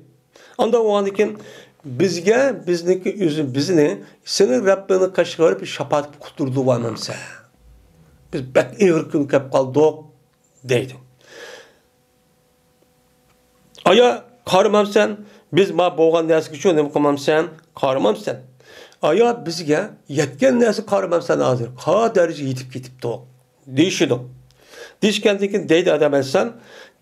Anda o andı ki bizdeki yüzü bizini senin Rabbini qaşıqarıb şapaat kuturdu varmamsa. Biz bək iğir gün kəp qaldıq deydi. Aya qaramamsan, biz ma bo'lgan narsaga shu nima qilmamsan, qaramamsan. Aya bizga yetgan narsa qaramamsan hozir. Qa daraja yetib ketibdi. Deyishidi. Deyishgandan deydi Adam Aleyhisselam,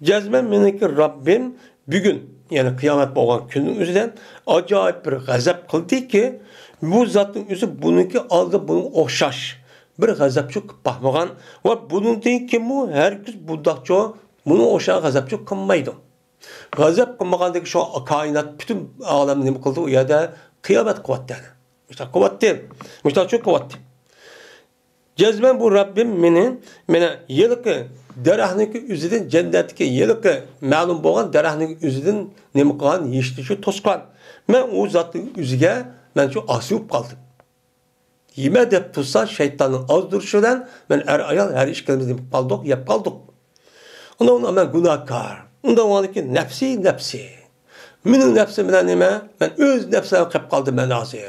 jazman meniki Rabbim bugun, ya'ni qiyomat bo'lgan kunning o'zidan ajoyib bir g'azab qildiki, bu zotning o'zi buniki oldi buning o'xshash bir g'azabchi qilib baxmagan va buningdan kim bu hargiz budaqcho buni o'sha g'azabchi qilmaydi. Gazap qilmagandagi şu kainat bütün alemni nima qildi? U yerda qiyomat qilyapti. Mushta qilyapti. Mushta çok qilyapti. Jazman bu Rabbim meni yilqi daraxtniki o'zidan jannatga yilqi ma'lum bo'lgan daraxtniki o'zidan nima qilgan? Yeshitishni to'sqan. Men u zotning o'ziga men shu asib qoldim. Yeme deb tursa shaytonning ozdirishidan men ayol har ishimizni qoldik, yeb qoldik. Ondan men gunohkor. Ondan var ki nefsi. Benim nefsim bilen nime? Ben öz nefsime kep kaldım ben hazır.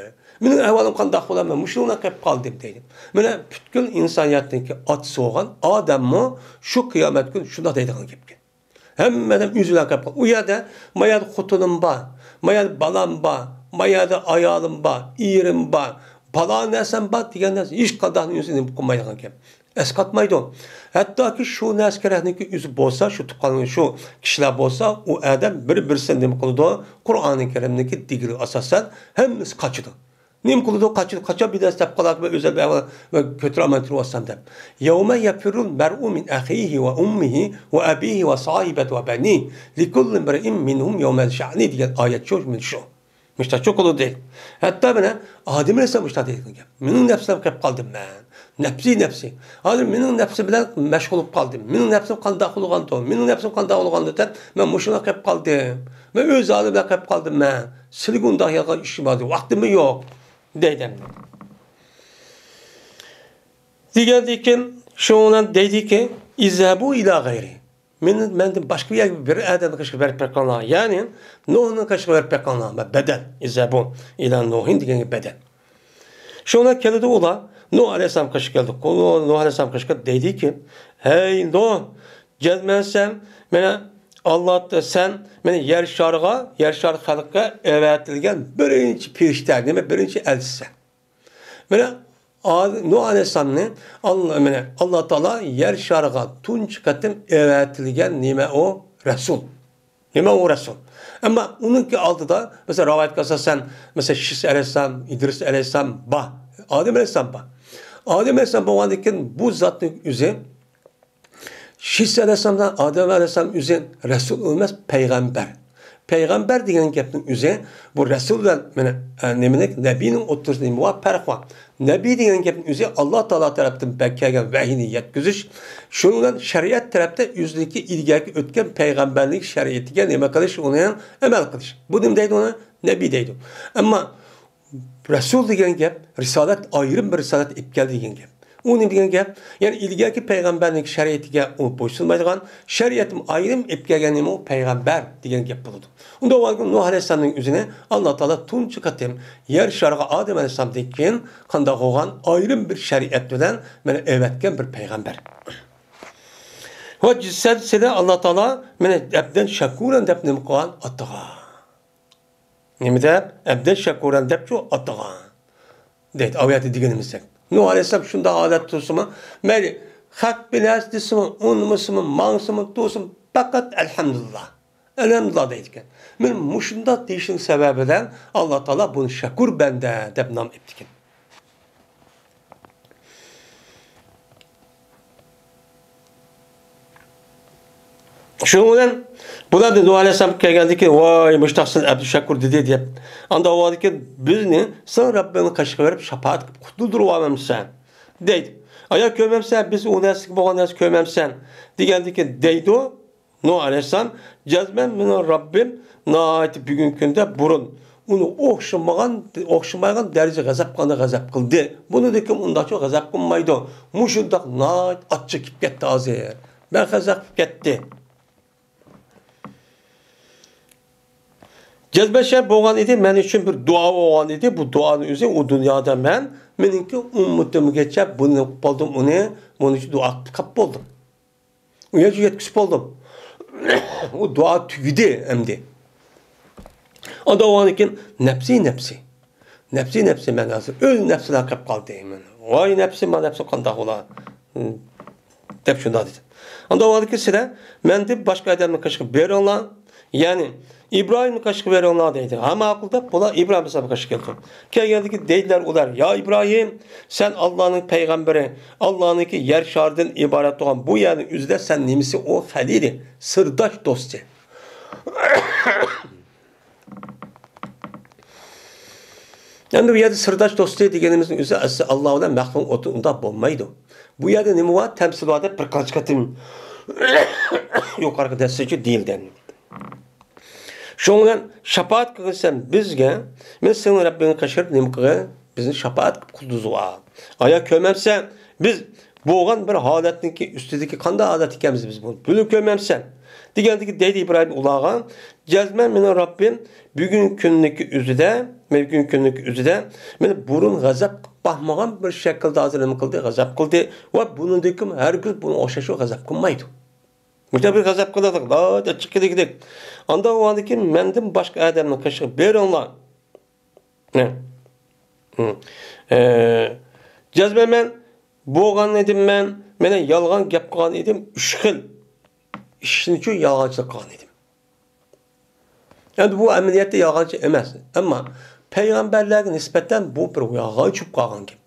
Benim ehvalim kandak olan ben muşluğuna kep kaldım dedim. Bana bütün insaniyetteki at soğan adam mı şu kıyamet gün şuna deydiğin gibi. Hemmeden yüzüne kep kaldım. O yerde mayad kutunum var, mayad balam var, mayad ayalım var, iğrim var, bala nesem var diyen nesem hiç kadar yüzüne koymaydığı gibi. Eskatmaydı. Hatta ki şu neskerəhniki üzü bolsa, şu tuqqanın şu kişiler bolsa, o adam bir-birisini nima qildi? Qur'oni Karimdagi digri asosan hammasi qaçdı. Nima qildi? Qaçdı. Qaçab bir dasta qilaq va o'zi va ko'tiraman turibsan deb. Yawma yafirul mar'u min akhihi va ummihi va abihi va sahibati va bani likulli imrin minhum yawma sha'ni degan oyat shu. Müşta çok oldu değil. Hatta bana Adem Aleyhisselam müşta değil. Benim nefsim kep kaldım ben. Nefsi. Halim benim nefsim bilen meşgul olup kaldım. Benim nefsim kandak olgandı. Benim nefsim kandak olgandı der. Ben muşuna kep kaldım. Ben öz halimle kep kaldım ben. Silgunda yalan işim vardı. Vaktim yok. Dedim. Diğerdeyken şu olan dedi ki İzhabu ila gayri. Menden başka bir adamın kaşığı verip pekanlar. Yani Nuh'un kaşığı verip pekanlar. Bedel. İzhabu ila Nuh'un diyen bedel. Şuna kelidi ola. Nuh Aleyhisselam kaşığı geldi. Nuh Aleyhisselam kaşığı dedi ki hey Nuh gelmezsem bana Allah da sen meni yer şarı halkka evetilgen birinci pirişler, nime birinci elçisi. Mene Nuh Aleyhisselam'ın Allah Teala yer şarıga tunç katım evetilgen nime o Resul. Nime o Resul. Ama onunki altıda mesela rivayet kasa sen mesela Şis Aleyhisselam, İdris Aleyhisselam, Adem Aleyhisselam Adem Aleyhisselam babandaki bu zatın üzeri Şis Aleyhisselam'dan Adem Aleyhisselam üzeri Resul olmaz peygamber. Peygamber diyen gapning üzeri bu Resul'dan Nebi'nin oturduğu muva fark var. Nebi diyen gapning üzeri Allah Teala tarafından bekleyen vahiyini yetkiziş. Şundan şeriat tarafta yüzdeki ilgili ötken peygamberlik şeriatiga nima qilish onu amal qilish. Bu nim deydi ona Nebi deydi. Ama Resul degan gap risolat ayrim bir risolat ip keldi degan gap. U nim degan gap yani ilgili peygamberlik şeriatiga bo'ysunmaydigan şeriatim ayrim ip kelgan o peygamber degan gap bo'ladi. Unda o Nuh Aleyhisselam'ın üzerine Allah Teala tunç katim yer şarıga Adem Aleyhisselam'dan keyin qanday bo'lgan ayrim bir şeriat bilan mana evetken bir peygamber. Ve cissede Allah Teala mene ebden şakuran dep nim qilgan atağa. Nima deb? Ebden şakuran dep şu atağa. Deydi ayeti deganimizda. Nuh Aleyhisselam şunda adet tutsunma. Meli hak bilas desimi, unmusimi, mansimi tutsun fakat elhamdülillah. Elhamdülillah deydiken. Men muşunda deyişin sebebinden Allah Teala bunu şakur bende dep nam ettikin. Şundan bular da Nuh Aleyhisselam kelgandi ki vay müştahsın Abdüşşakur dedi diye. Anda o vardı ki bizni sen Rabbini kaşık verip şapaat kutlulduruvamamsan. Deydi. Aya kömemsen biz o neslik boğan neslik kömemsen. Digendi ki deydi o Nuh Aleyhisselam cezmen min Rabbim naati bugün günde burun. Onu okşamayan derece gazap kıldı. Bunu da kim onda çok gazap kılmaydı. Muşundak naat atçı kip gitti azı. Ben gazap gitti. Cezbeşer boğan idi, men için bir dua olgan idi. Bu duanın üzerine o dünyada meninki ummutumu geçip bunu buldum onun için dua kap buldum. Uyacı yetkisi buldum. O dua tüydü emdi. O da o an için nefsi men hazır. Öz nefsine kap kaldı hemen. Vay nefsi kandak ola. Dep şunda dedi. O da o an için sıra men de başka adamla kaşık bir olan yani İbrahim'in kaşık veren onlar deydi. Ama akılda bula İbrahim'e sabah kaşık geldi. Geldi ki deydiler ular. Ya İbrahim sen Allah'ın peygamberi. Allah'ın ki yer şardan ibaret olan bu yerin üzerinde sen nimisi o halili. Sırdaş dostu. Yani bu yerde sırdaş dostu diyenimizin üzerinde Allah'ın mahkum otunda bulmaydı. Bu yerde nimi var? Temsilatı bir kaç katım yukarı desteci değil deniyor. Şundan şapaat kılırsan bizge, men senin Rabbini kaşırıp nimkıge, bizim şapaat kıldızuğa. Aya kömemsen, biz boğan bir haletindeki üstündeki kanda adet ikemiz biz bunu. Bunu kömemsen. Digendeki deydi İbrahim ulağa, cezmen menin Rabbim, bugün künneki üzüde, men burun gazap bahmağan bir şekilde hazırlanma kıldı, gazap kıldı. Ve bunun dikim her gün bunu oşaşı gazap kılmaydı. Mütebir gazap kıladık. Da çıkıdı gidik. Anda o andaki mendim başka adamla kaşık bir onla. Ne? Cezbemen boğan edim mene yalgan gap kılan edim 3 xil. İşin için yalgancılık kılan edim. Yani bu ameliyette yalgancı emez. Ama peygamberlerine nispeten bu bir yalgancı kılan gibi.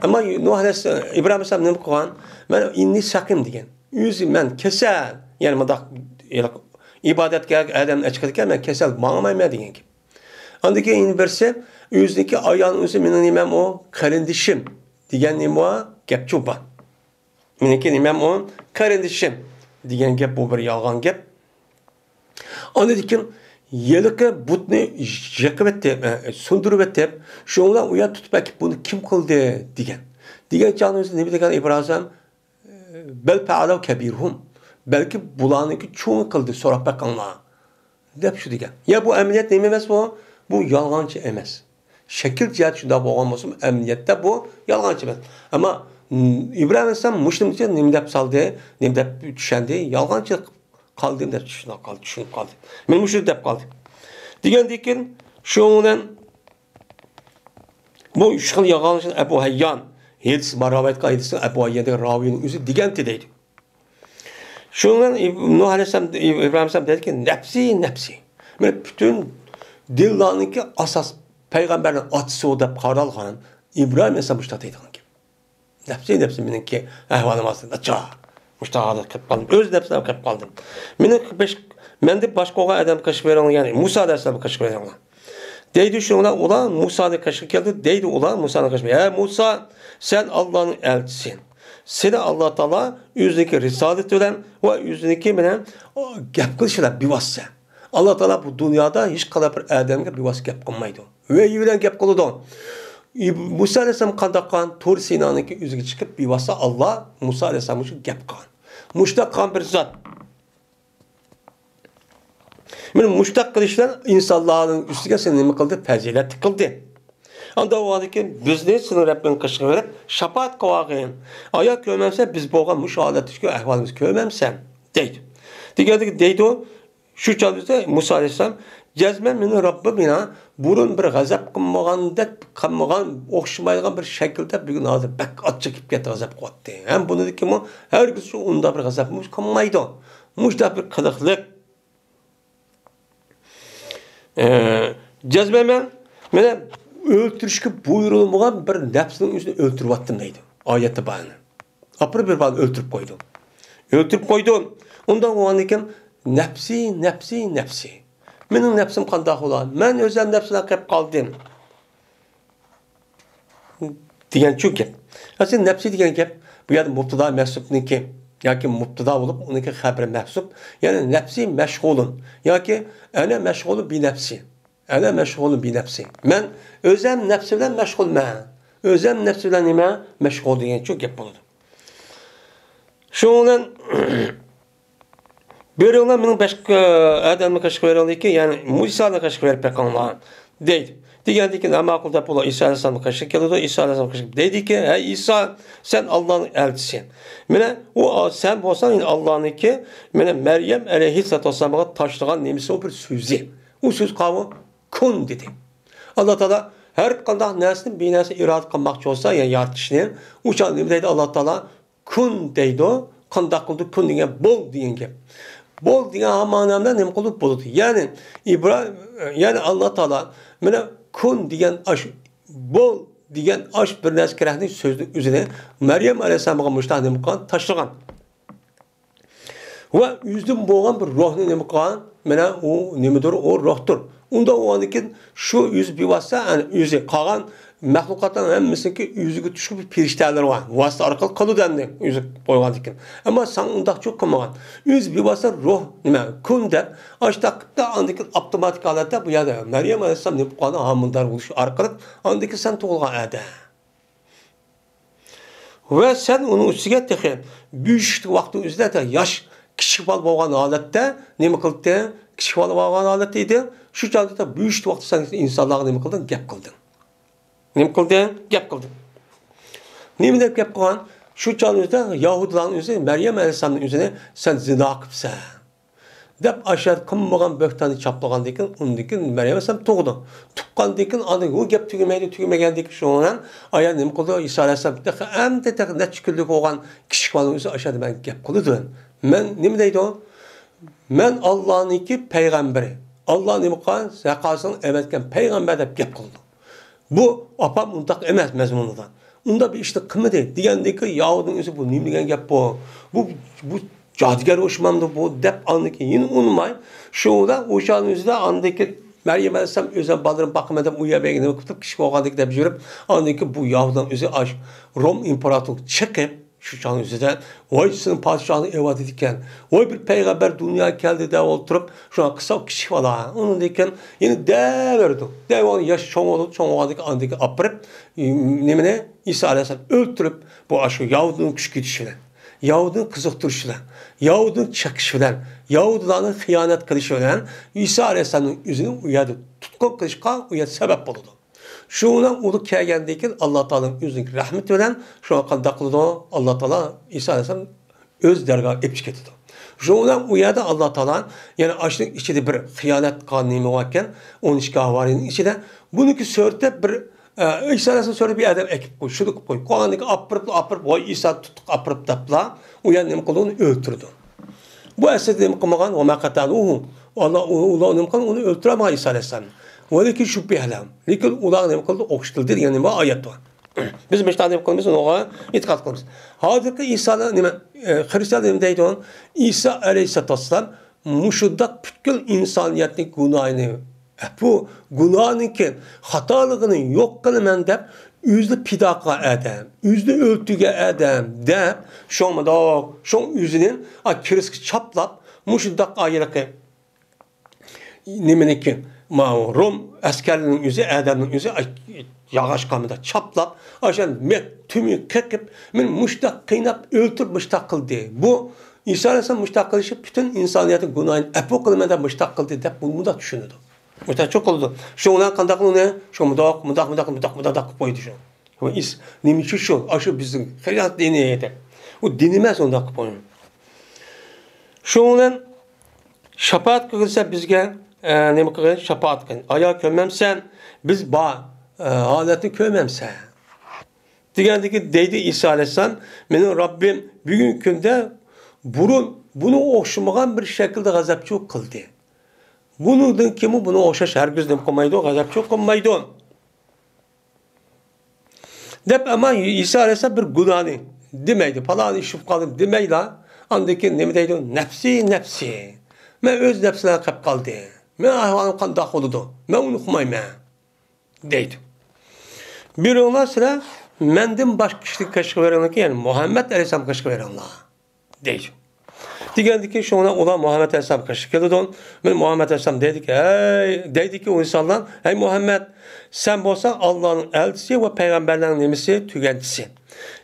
Ama Nuh Aleyhisselam, İbrahim Aleyhisselam ne kılan? Ben inni sakim degen. Yüzü men kesel. Yani madak ibadet adam açıklarken men kesel bağlamayım degen gibi. Andaki inverse yüzdeki ayağın üzü menen imam o karındişim diyen nima gap çupa. Meneki imam o karındişim diyen gap bu bir yalgan gap. Andikin yelikə butni yakıp etip, sundurup etip, şundan uya tutmak bunu kim kıldı diyen. Diyen canımızda ne bileyken İbrahim bel fe'alav kebirhum. Belki bulanıki çoğunu kıldı sonra bakanlığa. Dep şu diyen. Ya bu emniyet neyim emez bu? Bu yalgancı emez. Şekil cihat şunda boğulmasın emniyette bu yalgancı emez. Ama İbrahim Aleyhisselam Müslüm için nimdep saldı, nimdep düşendi, yalgancı kaldım deb tushunib qoldi. Men mushuk deb qoldi. Degandan keyin shundan bu uch xil yolg'onchi Abu Hayyan Hedis Maravayt qaydisi Abu Hayyan'daki ravinin özü digenti deydi. Şundan Nuh Aleyhisselam, İbrahim Aleyhisselam dedi ki nefsi. Böyle bütün dillarınki asas peygamberin atısı o da qaralğan İbrahim Aleyhisselam müştat eydiğin gibi. Nefsi meniki ahvalım aslında ça. Müştahada qilib qaldım. Öz nefsime qilib qaldım. Men de başqa adam qaşıq veren yani Musa Aleyhisselam qaşıq veren. Deydi şunlar ulan Musa'nın qaşığı geldi. Deydi ulan Musa'nın qaşığı. Musa sen Allah'ın elçisin. Seni Allah Teala yüzdeki risalet ölen ve yüzdeki bilen gap kılışlar bir vasıta. Allah Teala bu dünyada hiç kadar bir adamga bir vasıta gap kılmaydı. Ve yülen gap kılıdı. Musa Aleyhisselam kandakan Tur Sina'nınki yüzüge çıkıp bir vasıta Allah Musa Aleyhisselam için gap kılan. Muştak kan bir zat. Benim muştak kılışlar insanların üstüge seni kıldı, fazilet kıldı. Anda o adı ki bizni sınır Rabbin kışkı verip şapaat kavağın. Ayak köymemse biz boğan müşahadet ahvalimiz köymemsen deydi. Diğerdi deydi o şu çalışta Musa Aleyhisselam cezmen beni Rabbimina burun bir gazap kılmağan okşumaygan bir şekilde bir gün hazır bek at çekip get gazap koydu. Hem bunu dedi ki mu her gün şu onda bir gazapımız kılmaydı. Muşta bir kılıklık. Cezmen mene öldürüşke buyurulmagan bir nefsinin üstüne öldürüp attım deydi. Ayette bağını. Apır bir bağını öldürüp koydu. Öldürüp koydu. Ondan o anlayken nefsi. Benim nefsim kandak olan. Ben özlem nefsine kayıp kaldım. Diyen çünkü. Aslında nefsi diyen ki bu yani mubtada mehsupniki. Ya ki mubtada olup onunki haberi mehsup. Yani nefsi meşgulun. Ya ki ene meşgulun bir nefsi. Ana meşgulun bir nefsi. Men özem nefsiyle meşgulme. Özem nefsiyle nime meşgul diyen çok yap buldu. Şundan böyle benim başka adamı kaşık veriyorlar ki yani Musa'nın kaşık verip yakanlar değil. Diğer ki ama akulda pula İsa Aleyhisselam'ın kaşık geldi. İsa Aleyhisselam kaşık dedi ki hey İsa sen Allah'ın elçisin. Mene o sen olsan Allah'ın ki mene Meryem Aleyhisselam'a taşlayan nemisi o bir sözü. O söz kavga kun dedi. Allah Teala her kandak nesinin bir nesine irade kılmakçı olsa yani yaratışını uçan dedi Allah Teala kun deydi o kandak kıldı kun diye bol diyen gibi. Bol diye amanamda ne kılıp buldu. Yani İbrahim yani Allah Teala bana kun diyen aş bol diyen aş bir nes kerahının sözlük üzerine Meryem Aleyhisselam'a müştahane mukan taşlagan. Ve yüzdüm boğan bir ruhunu ne mukan bana o nemedir o ruhtur. Onda o anıkin şu yüz bir vasıta yani yüzü kalan mahlukatların hemmesinki yüzüge düşük bir perişteler var. Vasıta arkalı kalı dendi yüzü koygan dikin. Ama sen onda çok kılmagan. Yüz bir vasıta ruh nime kun der. Açtakta andikin otomatik alette bu yada. Meryem Aleyhisselam ne bu kadar hamındar oluşu arkalık andiki sen toğulgan ede. Ve sen onun üstüge tekrar büyük vakti üzerinde yaş kişi bal boğan alette ne mi kıldı? Kişi bal boğan aletteydi. Şu çaldıkta büyük vakti sen insanlara ne mi kıldın? Gap kıldın. Ne mi kıldın? Gap kıldın. Ne mi de gap kılan? Şu çaldıkta Yahudilerin üzerine, Meryem Aleyhisselam'ın üzerine sen zina kıpsa. Dep aşağı kımmagan böhtanı çaplagan dekin, ondekin Meryem Aleyhisselam toğdu. Tukkan dekin, adı o gap tügümegen dekin şu olan ayar ne mi kıldı? İsa Aleyhisselam hem de ne çıkırlık olan kişi kalın üzerine aşağıda ben gap kılıdı. Men ne mi deydi o? Men Allah'ın iki peygamberi. Allah'ın imkan zekasını evetken peygamber de gap kıldı. Bu apam untak emez mezmunundan. Onda bir işte kımı değil. Diyendeki Yahud'un üstü bu nimligen gap bu. Bu cadigar hoşmamdı bu dep andaki yine unutmayın. Şurada uşağın üstü andaki Meryem Aleyhisselam özel balırın bakım edip uyuyabildiğini okutup kişi oğadık da bir andaki bu Yahud'un üstü aş Rom İmparatorluğu çıkıp şu çağın üzerinden vay sizin padişahını evat edikken vay bir peygamber dünyaya geldi de oturup şu an kısa kişi var onun deyken yine devirdi. Devamlı yaş çoğun oldu çoğun oldu andaki apırıp nemine İsa Aleyhisselam öldürüp bu aşı Yahud'un küçük gidişiyle Yahud'un kızıktırışıyla Yahud'un çakışıyla Yahudilerin hıyanet kılışıyla İsa Aleyhisselam'ın yüzünü uyadı. Tutkun kılışkan uyadı sebep oldu. Şundan ulu kelgendeki Allah Teala'nın yüzündeki rahmet veren şu an kandaklıda Allah Teala İsa Aleyhisselam öz dergah epçik etti. Şundan o yerde Allah Teala yani açlık içinde bir hıyanet kanunu varken 12 havarinin içinde bununki sörte bir İsa Aleyhisselam sonra bir adam ekip koy, şunu koy. Kolanık apırıp, vay İsa tutup apırıp tapla, uyan nem kılığını öldürdü. Bu eserde nem kılmagan, o makataluhu. Allah nem kılığını onu öldüremez İsa Aleyhisselam. Velakin şüphehlam. Lakin ulan nem kıldı okştıldır yani bu ayet var. Biz mesela nem kılmıyoruz, ona itikat kılmıyoruz. Hazırki İsa'da neme Hristiyan nem deydi on. İsa Aleyhisselam muşuddak bütün insaniyetin günahını bu günahınki hatalığını yok kılman dep yüzlü pidaka edem, yüzlü öltüge edem dep şomada şom yüzünün kiriski çaplap muşuddak ayırıkı nemeneki Rom askerinin yüzü Adem'in yüzü yağış kamında çaplap aşan tümü kekip men muştak kıynap öldürmüştak kıldı. Bu İsa Aleyhisselam muştak kılışı bütün insaniyetin günahını epo kılmada muştak kıldı dep bunu da düşünüyordu. Muştak çok oldu. Şundan kandak ne? Şu mudak koydu şu. Ama niçin şu? Aşı bizim hayat diniydi. O dinimez ondan koyun. Şundan şapaat kılsa bizge ne kılır? Şapaat kılın. Ayağı kömemsen biz haletini kömemsen. Digerdeki deydi İsa Aleyhisselam benim Rabbim bugün günde bunu okşamagan bir şekilde gazapçı kıldı. Bunun kimi bunu okşaş herkes dem koymaydı, gazapçı koymaydı. Dep ama İsa Aleyhisselam bir günahını demeydi. Falan işip kaldım demeydi. Andaki ne deydi? Nefsi. Ben öz nefsine kap kaldı. Ben ahvalım kandak oldu. Ben onu koymayayım. Deydi. Bir ondan sonra mendim baş kişilik kaşık veren ki yani Muhammed Aleyhisselam kaşık veren Allah. Deydi. Digerdeki şuna olan Muhammed Aleyhisselam kaşık geldi. Ben Muhammed Aleyhisselam dedi ki o insanlar hey Muhammed sen bolsan Allah'ın elçisi ve peygamberlerin nemisi tükencisi.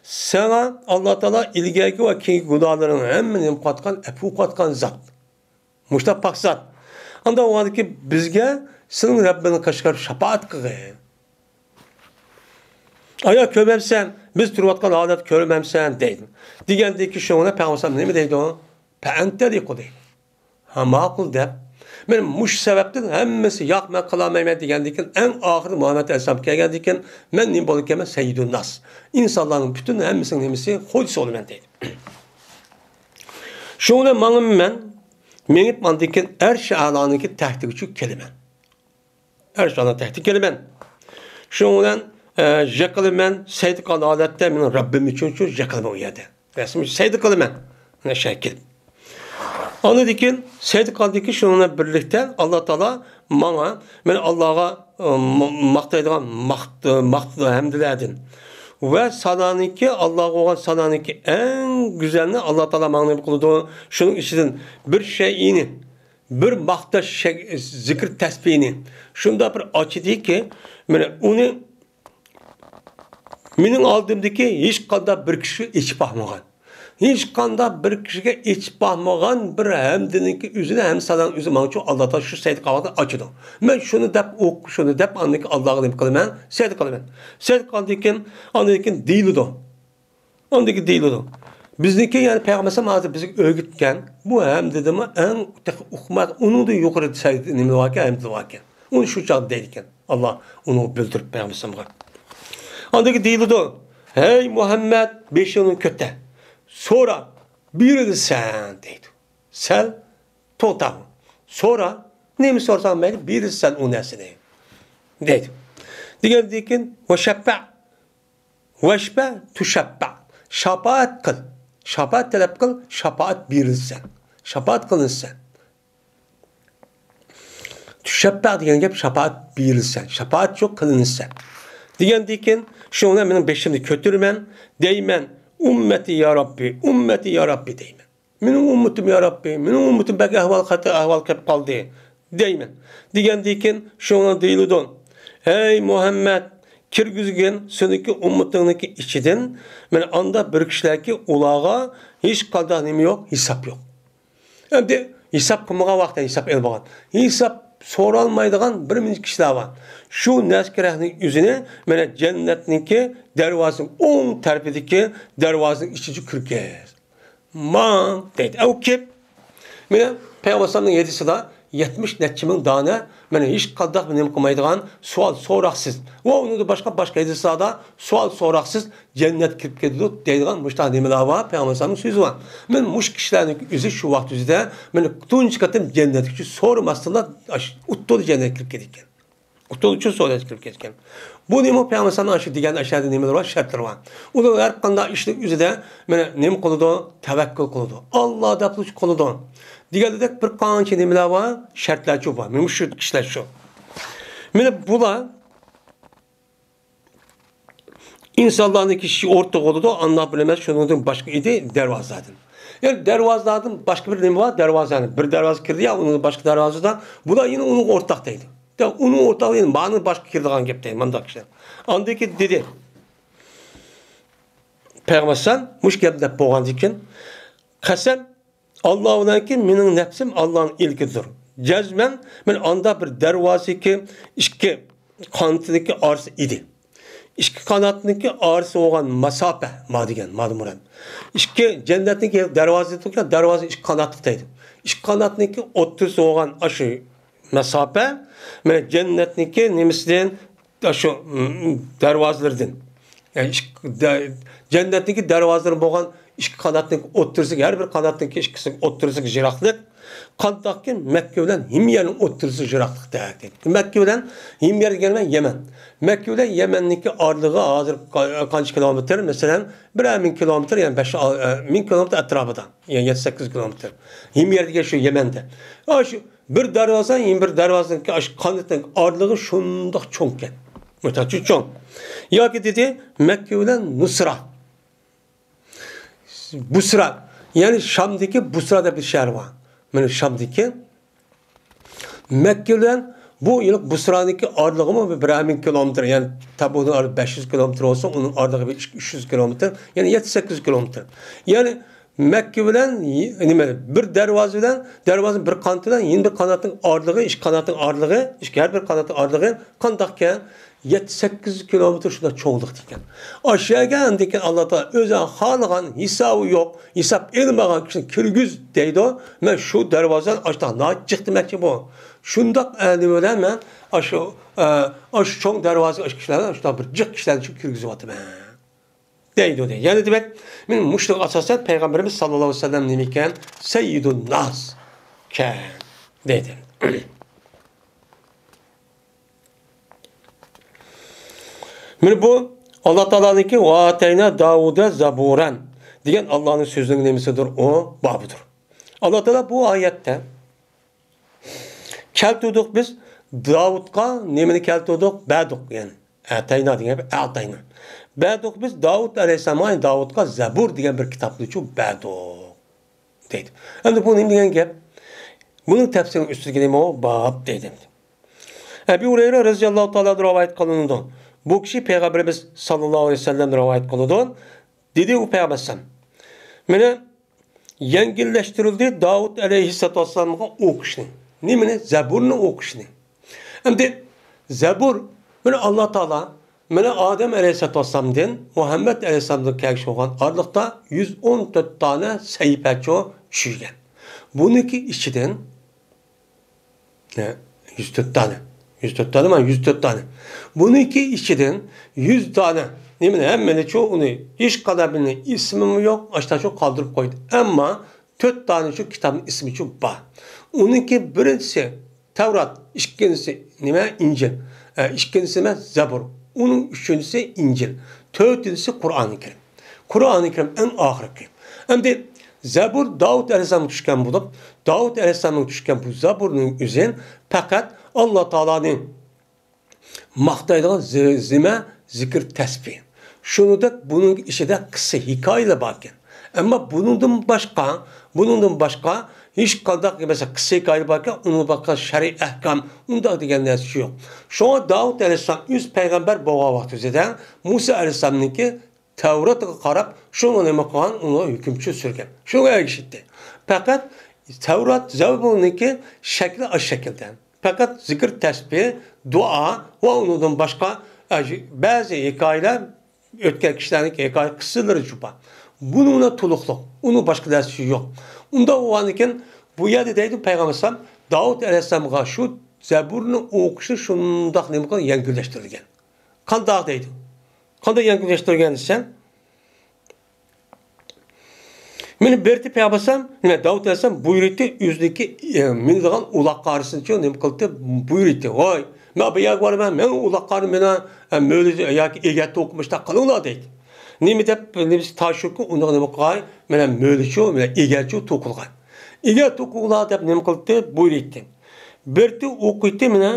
Sana Allah Teala ilgili ve ki günahların hemmenin katkan zat. Muştak pak zat. Anda o ki bizge senin Rabbinin kaşıkları şapaat kığı. Aya kömemsen, biz turvatkan adet körmemsen deydin. Digerdeki şuna peygamber ne mi deydi o? Pe'ente deyik o deydi. Ha makul de. Benim muş sebepten hemmesi yakma kılamayma digerdeki en ahir Muhammed Aleyhisselam geldikken men nim bolık yeme seyyidun nas. İnsanların bütün hemmesinin nemisi hodisi olu men deydi. Şuna malım men menip mandikken er şahalanınki tehtik uçuk kelimen. Er şahalan tehtik kelimen. Şuna Jekılı men seydik adalette benim Rabbim için şu jekılı o yerde. Resmi seydik men ne şekil. Onu dikin seydik adiki şununla birlikte Allah Teala bana ben Allah'a maktaydıgan maktı hemdiledin. Ve sananiki Allah olan sananiki en güzelini Allah Teala bana kıldı. Şunun içinden bir şeyini bir makta zikir tesbihini şunda bir açıdı ki onu benim aldığımdaki hiç kanda bir kişi iç bakmagan. Hiç kanda bir kişiye iç bakmagan bir hemdininki yüzüne hem sadan yüzü manço Allah'ta şu seyit kavakta açıdı. Ben şunu dep andaki Allah'a deyip kalımen seyit kalımen. Seyit kaldikin andaki değildi o. Andaki değildi o. Bizdeki yani Peygamber hazır bizi öğütken bu hem dedim en okumak onu da yukarı seyitini varken hem de varken. Onu şu çağda değilken Allah onu bildirip Peygamber'e andaki değildi o. Hey Muhammed beş yılın köte. Sonra bir de sen deydi. Sen totam. Sonra ne mi sorsan ben bir de sen o nesine deydi. Diğer dikin veşbe tuşabba. Şapaat kıl. Şapaat talep kıl. Şapaat bir de sen. Şapaat kılın sen. Tuşabba diyen gibi şapaat bir de sen. Şapaat çok kılın sen. Diyen dikin şuna benim beşimde kötürmen deymen ümmeti ya Rabbi deymen. Benim ummetim ya Rabbi, benim ummetim belki ahval kep kaldı deymen. Diyen dikin şuna deyiludun. Hey Muhammed kirgüzgen sönüki ummetiniki içiden men anda bir kişilerki ulağa hiç kaldanım yok, hesap yok. Hem de hesap kılmağa vakti hesap elbagan. Hesap soralmaydıgan bir minit kişiler var. Şu neskerehnin yüzüne mene cennetninki dervazın 10 tarafındaki dervazın içici kırkez. Man deydi. O kim? Mene Peygamber'in yedisi de 70 netçimin tane mene hiç kaddak benim kılmaydıgan sual soraksız. O onu da başka yedisi da sual soraksız cennet kirip kediyor deydigan muşta demeler var. Peygamber'in sözü var. Men muş kişilerin yüzü şu vakt yüzüde mene tunç katım cennet için sormasınlar uttolu cennet kirip kedikken. Uttolu için soruyor kirip kedikken. Bu nemo Peygamber'in aşı diyen aşağıda nemeler var, şartlar var. O da her kanda işlik yüzüde mene nem koludu, tevekkül koludu. Allah da puluç koludu. Diğerde bir kanunçı nemeler var, şartlar çok var. Mene şu kişiler şu. Mene bula insanların kişi ortak oldu, anlayabilemez şunun başka idi dervazadan. Yani dervazadan başka bir neme var, dervazanın. Bir dervaz kirdi ya, onun başka dervazadan. Bu da yine onun ortaktaydı. Ya onun ortağı değil, bana başka kirdiğin gepteyim, mandak işte. Andaki dedi, Peygamber muş gepde boğan dikin, kasem Allah'ın ki benim nefsim Allah'ın ilkidir. Cezmen ben anda bir dervazı ki iki kanatındaki arz idi. İki kanatındaki arz olan mesafe madigen madmuran. İki cennetindeki dervazı iki kanatlıktaydı. İki kanatındaki otursa olan aşı mesafe men cennetniki nemisinden şu dervazlardan. Yani cennetniki dervazların boğan iki kanatlık otursak her bir kanatlık ikisi otursak jiraklık. Kandakken Mekke bilen Himyer'in otursak jiraklık derdi. Mekke bilen Himyer gelme Yemen. Mekke bilen Yemen'deki ağırlığı hazır kaç kilometre mesela 1000 kilometre yani 1000 kilometre etrafında. Yani 7-8 kilometre. Himyer'de şu Yemen'de. Şu bir darvazan, bir darvazan ki kanatın ağırlığı şundak çoğunken. Müthiş çoğun. Ya ki dedi Mekke bilen Nusra. Busra. Yani Şam'daki Busra'da bir şehir var. Yani Şam'daki Mekke bilen bu yıllık Busra'daki ağırlığı mı 1000 kilometre. Yani tabi onun 500 kilometre olsa onun ağırlığı 300 kilometre. Yani 7-8 kilometre. Yani Mekke bilen bir dervazın bir kanatından yeni bir kanatın ağırlığı, iki kanatın ağırlığı, her bir kanatın ağırlığı kandakken 7-8 kilometre şurada çoğunluk diken. Aşağı geldikken Allah Teala özel halıgan hesabı yok. Hesap edilmeyen kişi kirgüz deydi o. Ben şu dervazdan açtım. Ne çıktı demekçi bu. Şundak elimden ben aşı çoğun dervazı aşı kişilerden aşıdan bir cık kişilerden çünkü kirgüzü vardı ben. Deydi o deydi. Yani demek benim muşluk asasen Peygamberimiz sallallahu aleyhi ve sellem demişken seyyidun nas ken deydi. Yani bu Allah Teala'nınki vaateyna Davud'a zaburen diyen Allah'ın sözünün nemisidir. O babıdır. Allah Teala bu ayette keltuduk biz Davud'a nemini keltuduk beduk yani. Ateyna diyen ateyna. Beduk biz Davud Aleyhisselam'ın Davud'a Zabur diyen bir kitaplı şu beduk deydi. Hem bu ne diyen gep? Bunun tefsirinin üstü gelimi o bab deydi. Ebu Hureyre radıyallahu ta'ala rivayet kılındı. Bu kişi Peygamberimiz sallallahu aleyhi ve sellem rivayet kılındı. Dedi o Peygamber mene yengilleştirildi Davud aleyhisselatü vesselam'a okuşunu. Ne mene? Zabur'un okuşunu. Hem de Zabur mene Allah Teala mene Adem aleyhisselatü vesselam'dan Muhammed aleyhisselam'dan kelmiş olan aralıkta 114 tane sayıpeçi çürgen. Bununki içinden 104 tane. 104 tane mi? 104 tane. Bununki içinden 100 tane. Ne bileyim hemen çoğunu hiç kadar bilinen ismim yok. Aşağı çok kaldırıp koydu. Ama 4 tane şu kitabın ismi çok var. Onunki birincisi Tevrat, ikincisi İncil, ikincisi Zabur. Onun üçüncüsü İncil. Dördüncüsü Kur'an-ı Kerim. Kur'an-ı Kerim en ahirki. Hem de Zabur Davud Aleyhisselam'ın düşken bulup Davud Aleyhisselam'ın düşken bu Zabur'un üzerine fakat Allah Teala'nın maktaydığı zime zikir tesbih. Şunu da bunun işi de kısa hikayeyle bakın. Ama bunun başka hiç kaldak gibi mesela kısa hikayeyle bakın onun başka şer'i ehkam onda diyenler şey yok. Şu an Davud Aleyhisselam 100 peygamber boğa vakti üzerinde Musa Aleyhisselam'ınki Tevrat'ı karab şunu ne kalan onu hükümçü sürgen. Şunu erişitti. Fakat Tevrat Zabur'unki şekli aş şekilden. Fakat zikir tesbih, dua ve ondan başka bazı hikayeler ötken kişilerin hikaye kısırları çupa. Bununla tulukluk. Onun başka dersi yok. Onda o anken bu yerda deydi Peygamber sallam Davud alayhissalomga shu Zaburni o'qishi shundoq nima qilgan yengillashtirilgan. Qandoq deydi? Qanday yengillashtirilgan desen? Meni berdi Peygamber sallam, nima Davud alayhissalom buyurdi o'zidagi mindigan uloq qarisini nima qildi? Buyurdi. Voy, men bu yerga borman, men uloq qarim bilan mo'liz yoki egatda o'qimishda qilinglar deydi. Nima deb biz tashukku uni nima qilay? Mena mo'lichu, mena egachu to'qilgan. Egat to'qillar deb nima qildi? Buyurdi. Berdi o'qiydi mena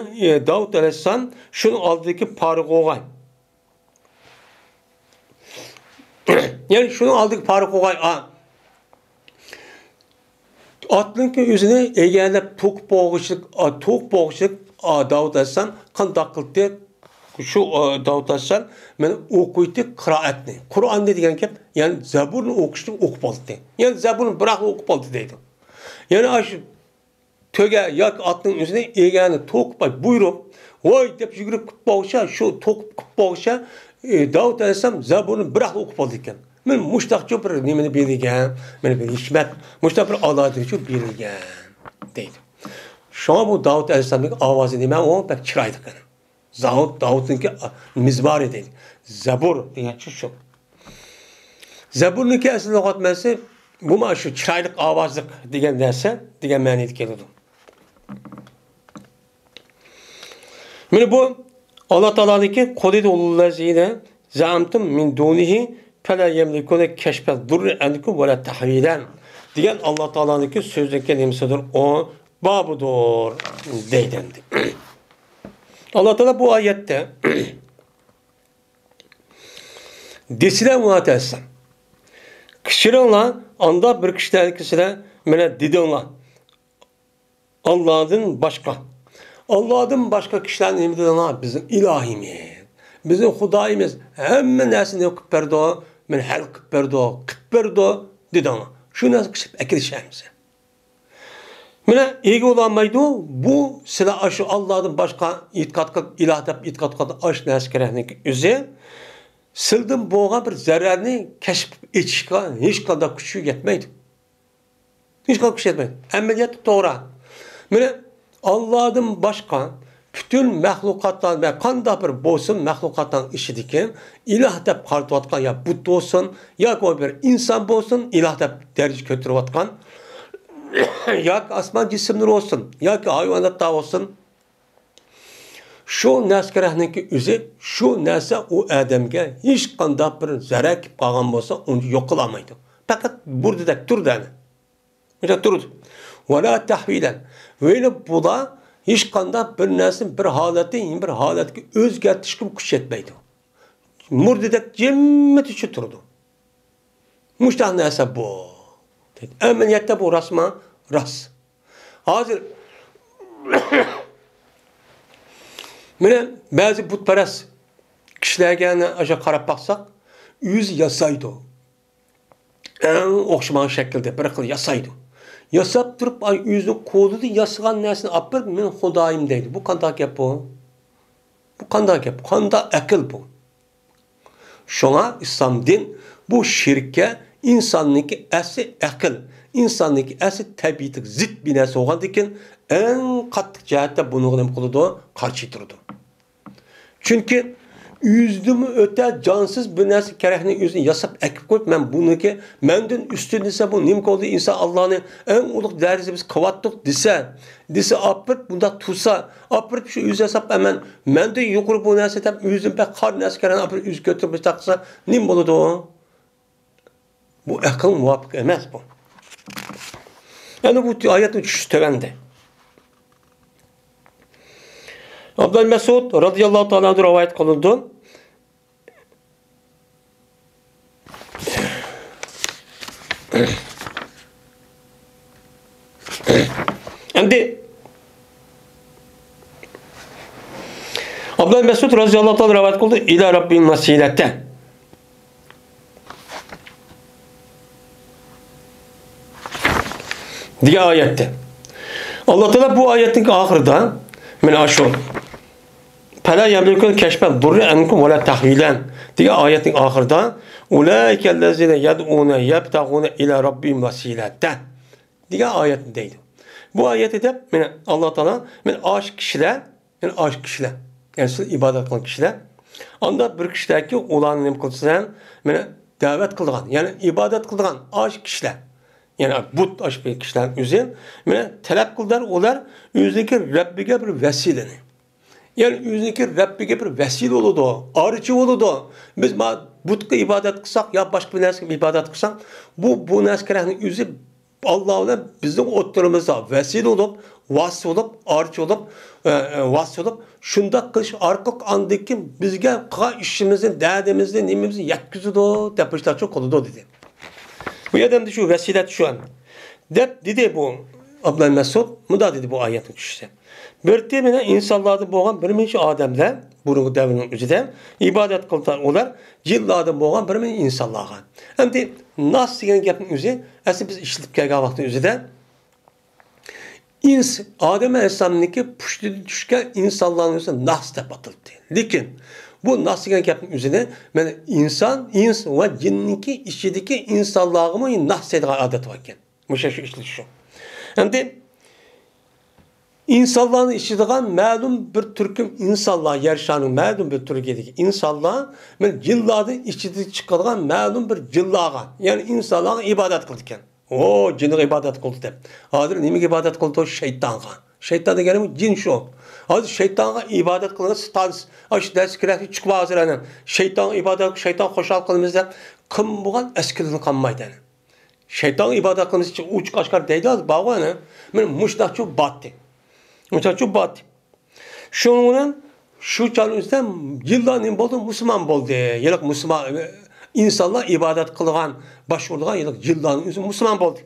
Davud alayhissalom shuni oldidagi pariq o'g'ay. Yani şunu aldık Faruk Ogay Atlınkı özünü eğerlep tok boğuşluk Davud Aslan qandaq qildi şu Davud Aslan men o'qiydi qiraatni. Qur'on degan gap, yani Zaburni o'qishni o'qib oldi. Yani Zaburni biroq o'qib oldi deydi. Yani aş töge yak atның özüne egani to'qib buyruq, voy deb yugurib boğuşa, şu to'qib boğuşa Davud Aleyhisselam Zaburni biroq o'qib oldi ekan. Men mushtaqcha bir nimani bergan, meni bir hikmat, mushtaq bir alohida berilgan deydi. Şuna bu Davud Aleyhisselam'ın ovozi nima o pek chiroyli ekan. Davud'niki mizbar deydi. Zabur degan shu. Zabur'niki asl lug'atmasi bu mana shu chiroyli ovozli degan narsa, degan ma'noda keladi. Meni bu Allah Teala'niki qolidi ullazina zamtum min dunihi fela yemlikune keşfet durri ankum ve la tahvilen diyen Allah Teala'niki sözdeki nimsidir o babudur deydendi. Allah Teala bu ayette desile muhatesem kişilerle anda bir kişiler kişiler mene didinler Allah'ın başka kişilerin nimdiler bizim ilahimiz. Bizim Xudayimiz hemen nesini okuyup verdi o, men hal kıp verdi o, dedi ona. Şu nasıl kışıp ekilişemize. Mene iyi olamaydı bu silah aşı Allah'ın başka ilah deyip itikat kıldı aş neskerehindeki üzeri sildim boğan bir zararını keşif etişke hiç kadar küçüğü yetmeydi. Hiç kadar küçüğü yetmeydi. Emniyet doğru. Mene Allah'ın başka bütün məhlukatlar ve qanda bir bolsun məhlukatdan işidikin ilah deb qartıvatqan ya Buddha olsun ya o bir insan bolsun ilah deb derece götürüvatqan ya asman cisimler olsun ya ki hayvanatlar olsun şu neskerehniki üzü şu nese o adamga hiç qanda bir zarar kip qalgan bolsa onu yok qılamaydı. Fakat burada turdu yani. Burada turdu. Ve la tahvilen. Ve bu da hiç qandaq bir narsa bir holatdan bir holatga o'zgartirishga kuch yetmaydi. Murdadek jimmat ichi turdi. Mushtaq narsa bu. Amaliyotda bu rasma ras. Hozir mana ba'zi butparast kishilarga aşa qarab baqsaq, o'zi yasaydi. Eng o'xshagan shaklda bir xil yasaydi. Yasab durup ay yüzünü qo'lida yasagan narsani olib berib men Xudoyim deydi. Bu qanday gap bu? Bu qanday gap? Qanday aql bu? Şuna İslam din bu shirkka insonniki asli aql, insonniki asli tabiatga zid bir narsa bo'lgandan keyin eng qattiq jihatda buni nima qiladi? Qarshi turdi. Chunki yüzdümü öte cansız bir narsa kerakni o'zini yasab akib qo'yib men buniki mendan ustun desa bu nim qoldi inson Allohning eng ulug' darajasi biz qilyaptik desa opir bunda tursa opir shu o'zi yasab hemen mendan yuqori bu narsa deb o'zim pek qar narsa kerakni opir o'zi ko'tarib taqsa nim bo'ladi o bu aql muvofiq emas bu. Yani bu oyatning tushishi tugandi. Abdullah Mesud radıyallahu ta'ala rivayet kılındı. Şimdi Abdullah Mesud radıyallahu ta'ala rivayet kıldı. İlâ Rabbin vesilette. Diye ayette. Allah Teala bu ayetin ahırda men aşur Fela yemlikun keşfet durri enkum ve la tahvilen diye ayetin ahırda ulaikellezine yed'une yebtagune ila rabbim vesilete diye ayetindeydi. Bu ayeti de yani Allah Teala yani aşık kişiler yani siz ibadet kılan kişiler anda bir kişideki olan nima qilsa yani davet kılgan yani ibadet kılgan aşık kişiler yani but aşık kişiler özü yani talep kıldılar ular özündeki Rabbiga bir vesileni yani özündeki Rabbiga bir vesile oludu, arıcı oludu. Biz butga ibadet kılsak ya başka bir narsaga ibadet kılsak bu narsalarning özü Allah'la bizim oturumuzda vesile olup, vasıl olup, arıcı olup, vasıl olup, şunda kılış arka andaki bizge işimizin, derdimizin, nimimizin yetkizidi, depişler çok oludu dedi. Bu adam şu vesile şu an. Dedi bu Abdullah Mesud, muda dedi bu ayetin düşüşte. Bir temine insanlarda boğan bir minci adamlar, burun devrinin üzerinde ibadet kıldılar olar, cillardan boğan bir minci insanlarga. Hem de nas degan gapning o'zi, aslında biz işletib kelgan vaqtning o'zida Adem alayhissalomniki pushtidan tushgan insonlarning o'zi nas deb atildi. Lekin bu nas degan gapning o'zida mana ins va jinniki ichidagi insonlarga nas degan odat bor ekan. Musha shu ishlash shu. Endi İnsanların işitilen ma'lum bir türküm insanlar yaşanan ma'lum bir türküdeki insanlar men cilladın içinde çıkarılan ma'lum bir cillaga yani insanlar ibadet kıldıkken. O cinne ibadet kıldı dep. Hazır nime ibadet kıldı? Şeytanga. Şeytan degeni cin şu. Hazır şeytanga ibadet kılınca stans aş ders kirasi çıkıp hazırlanan. Şeytan ibadet şeytan hoşal kılımızda kim bulan eskilini kanmaydı. Şeytan ibadet kılımız için uç kaşkar deydi az bağlı men muşdakçı battı. Muchacho bat. Şunun şu çalınızda yılların oldu Müslüman oldu. Yıllık Müslüman insanlar ibadet kılgan, başvurduğun yıllık yılların üzüm Müslüman oldu.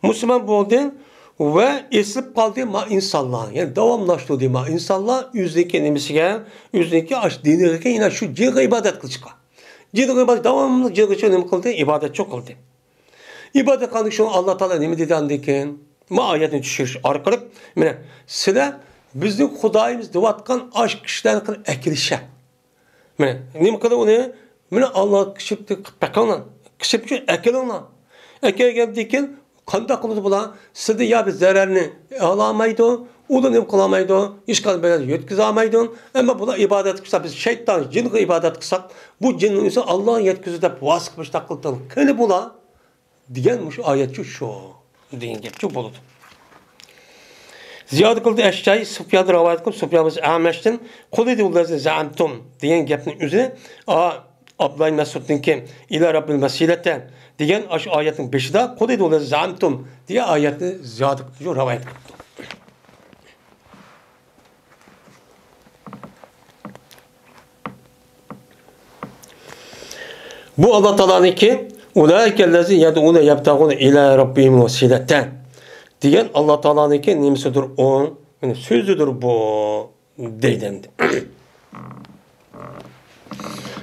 Müslüman oldu ve eslip kaldı ma insanlar. Yani devamlaştırdı ma insanlar yüzdeki nemisiga, yüzdeki aş dinirke yine şu cılgı ibadet kılışka. Cılgı ibadet devamlı cılgı çölüm kıldı, ibadet çok kıldı. İbadet kıldık şu Allah Teala ne mi dedi andikin? Ma ayetini düşürüş arkalık. Mene sizler bizim Xudayimiz devatkan aşk kişilerin ekilişe. Mene nima qildi uni? Mene Allah kishibdi paqalan. Kishibchi ekilan. Ekilgandikin qanday qildi bular? Sizda ya bir zararni alamaydi, uni nima qilmaydi, hech qanday bir yetkiza olmaydi. Ammo bular ibodat qilsa biz shayton, jinga ibodat qilsak, bu jinni esa Alloh yetkizdi deb vas qilib taqildi. Qani bular degan shu oyatchi shu. degan gap çok bo'ladi. Ziyoda qildi Ash'ari Sufyan rivoyat qilib, Sufyan Amashdan qulidi ullazi za'amtum degan gapning o'zini Abdullah Mas'udniki ila robbil masilata degan shu oyatning 5ida qulidi ullazi za'amtum degan oyatni ziyoda qilib rivoyat qildi. Bu Allah Teala'nınki Ulaikellezi yed'une yebtagune ila rabbihim vesileten diyen Allah Teala'nınki nimesidir o, yani sözüdür bu deydendi.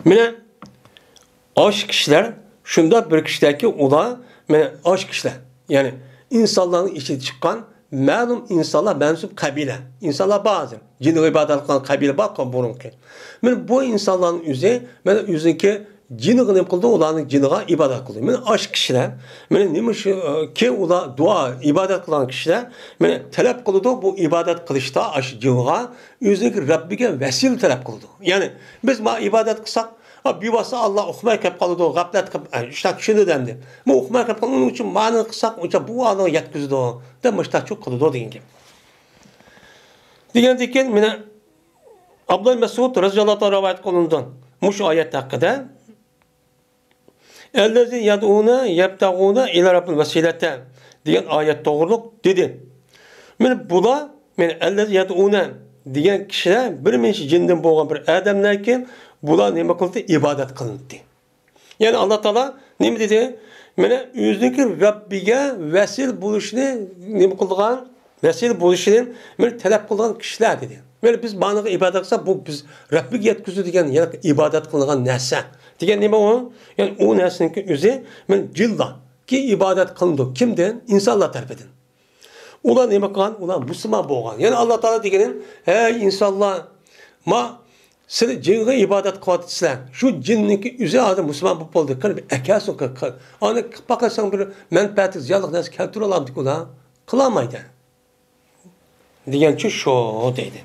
Mine aşk kişiler şunda bir kişideki ula mine aşk kişiler yani insanların içi çıkan malum insanlar mensup kabile. İnsanlar bazı cin ibadet kılan kabile bak burunki. Mine bu insanların üzerindeki Cini ne kıldı? Olanın ciniga ibadet kıldı. Yani aşk kişiler, yani neymiş ki ola dua ibadet kılan kişiler, yani talep kıldı bu ibadet kılışta aşk ciniga, yüzündeki Rabbige vesil talep kıldı. Yani biz ma ibadet kılsak, bir vasa Allah okumaya kap kaldı, gaflet kap, işte şunu dendi. Bu okumaya kap kaldı, onun için mani kılsak, işte bu anı yetkizdi o. Demiş ta çok kıldı deyin gibi. Diyen yani Abdullah Mesud radıyallahu anh rivayet kılındı. Muş ayet hakkında Ellezî yed'ûne yebtagûne ilâ rabbil vesilete diyen ayet doğruluk dedi. Yani bula ellezî yed'ûne diyen kişiler bir minci cinden boğan bir adamlarken bula nime kıldı? İbadet kılındı. Yani Allah Teala ne dedi? Yani yüzdeki Rabbige vesil buluşunu nime kıldıgan? Vesil buluşunu talep kıldıgan kişiler dedi. Yani biz bana ibadet kılsak bu biz Rabbige yetkizdi diyen yani ibadet kıldıgan neyse. Diyen nime o? Yani o nesninki üzeri cilla ki ibadet kılındı. Kimden? İnsanlar tarafından. Ulan nime kılan? Ulan Müslüman boğan. Yani Allah Teala diyenin hey insanlar ma siz cinge ibadet kıvatırsınlar. Şu cinninki üzeri adı Müslüman bu oldu. Kanı bir ekasın kır. Anı bakarsan bir menfaati ziyalık nasıl keltür alandık ulan. Kılamaydı. degancha shu deydi.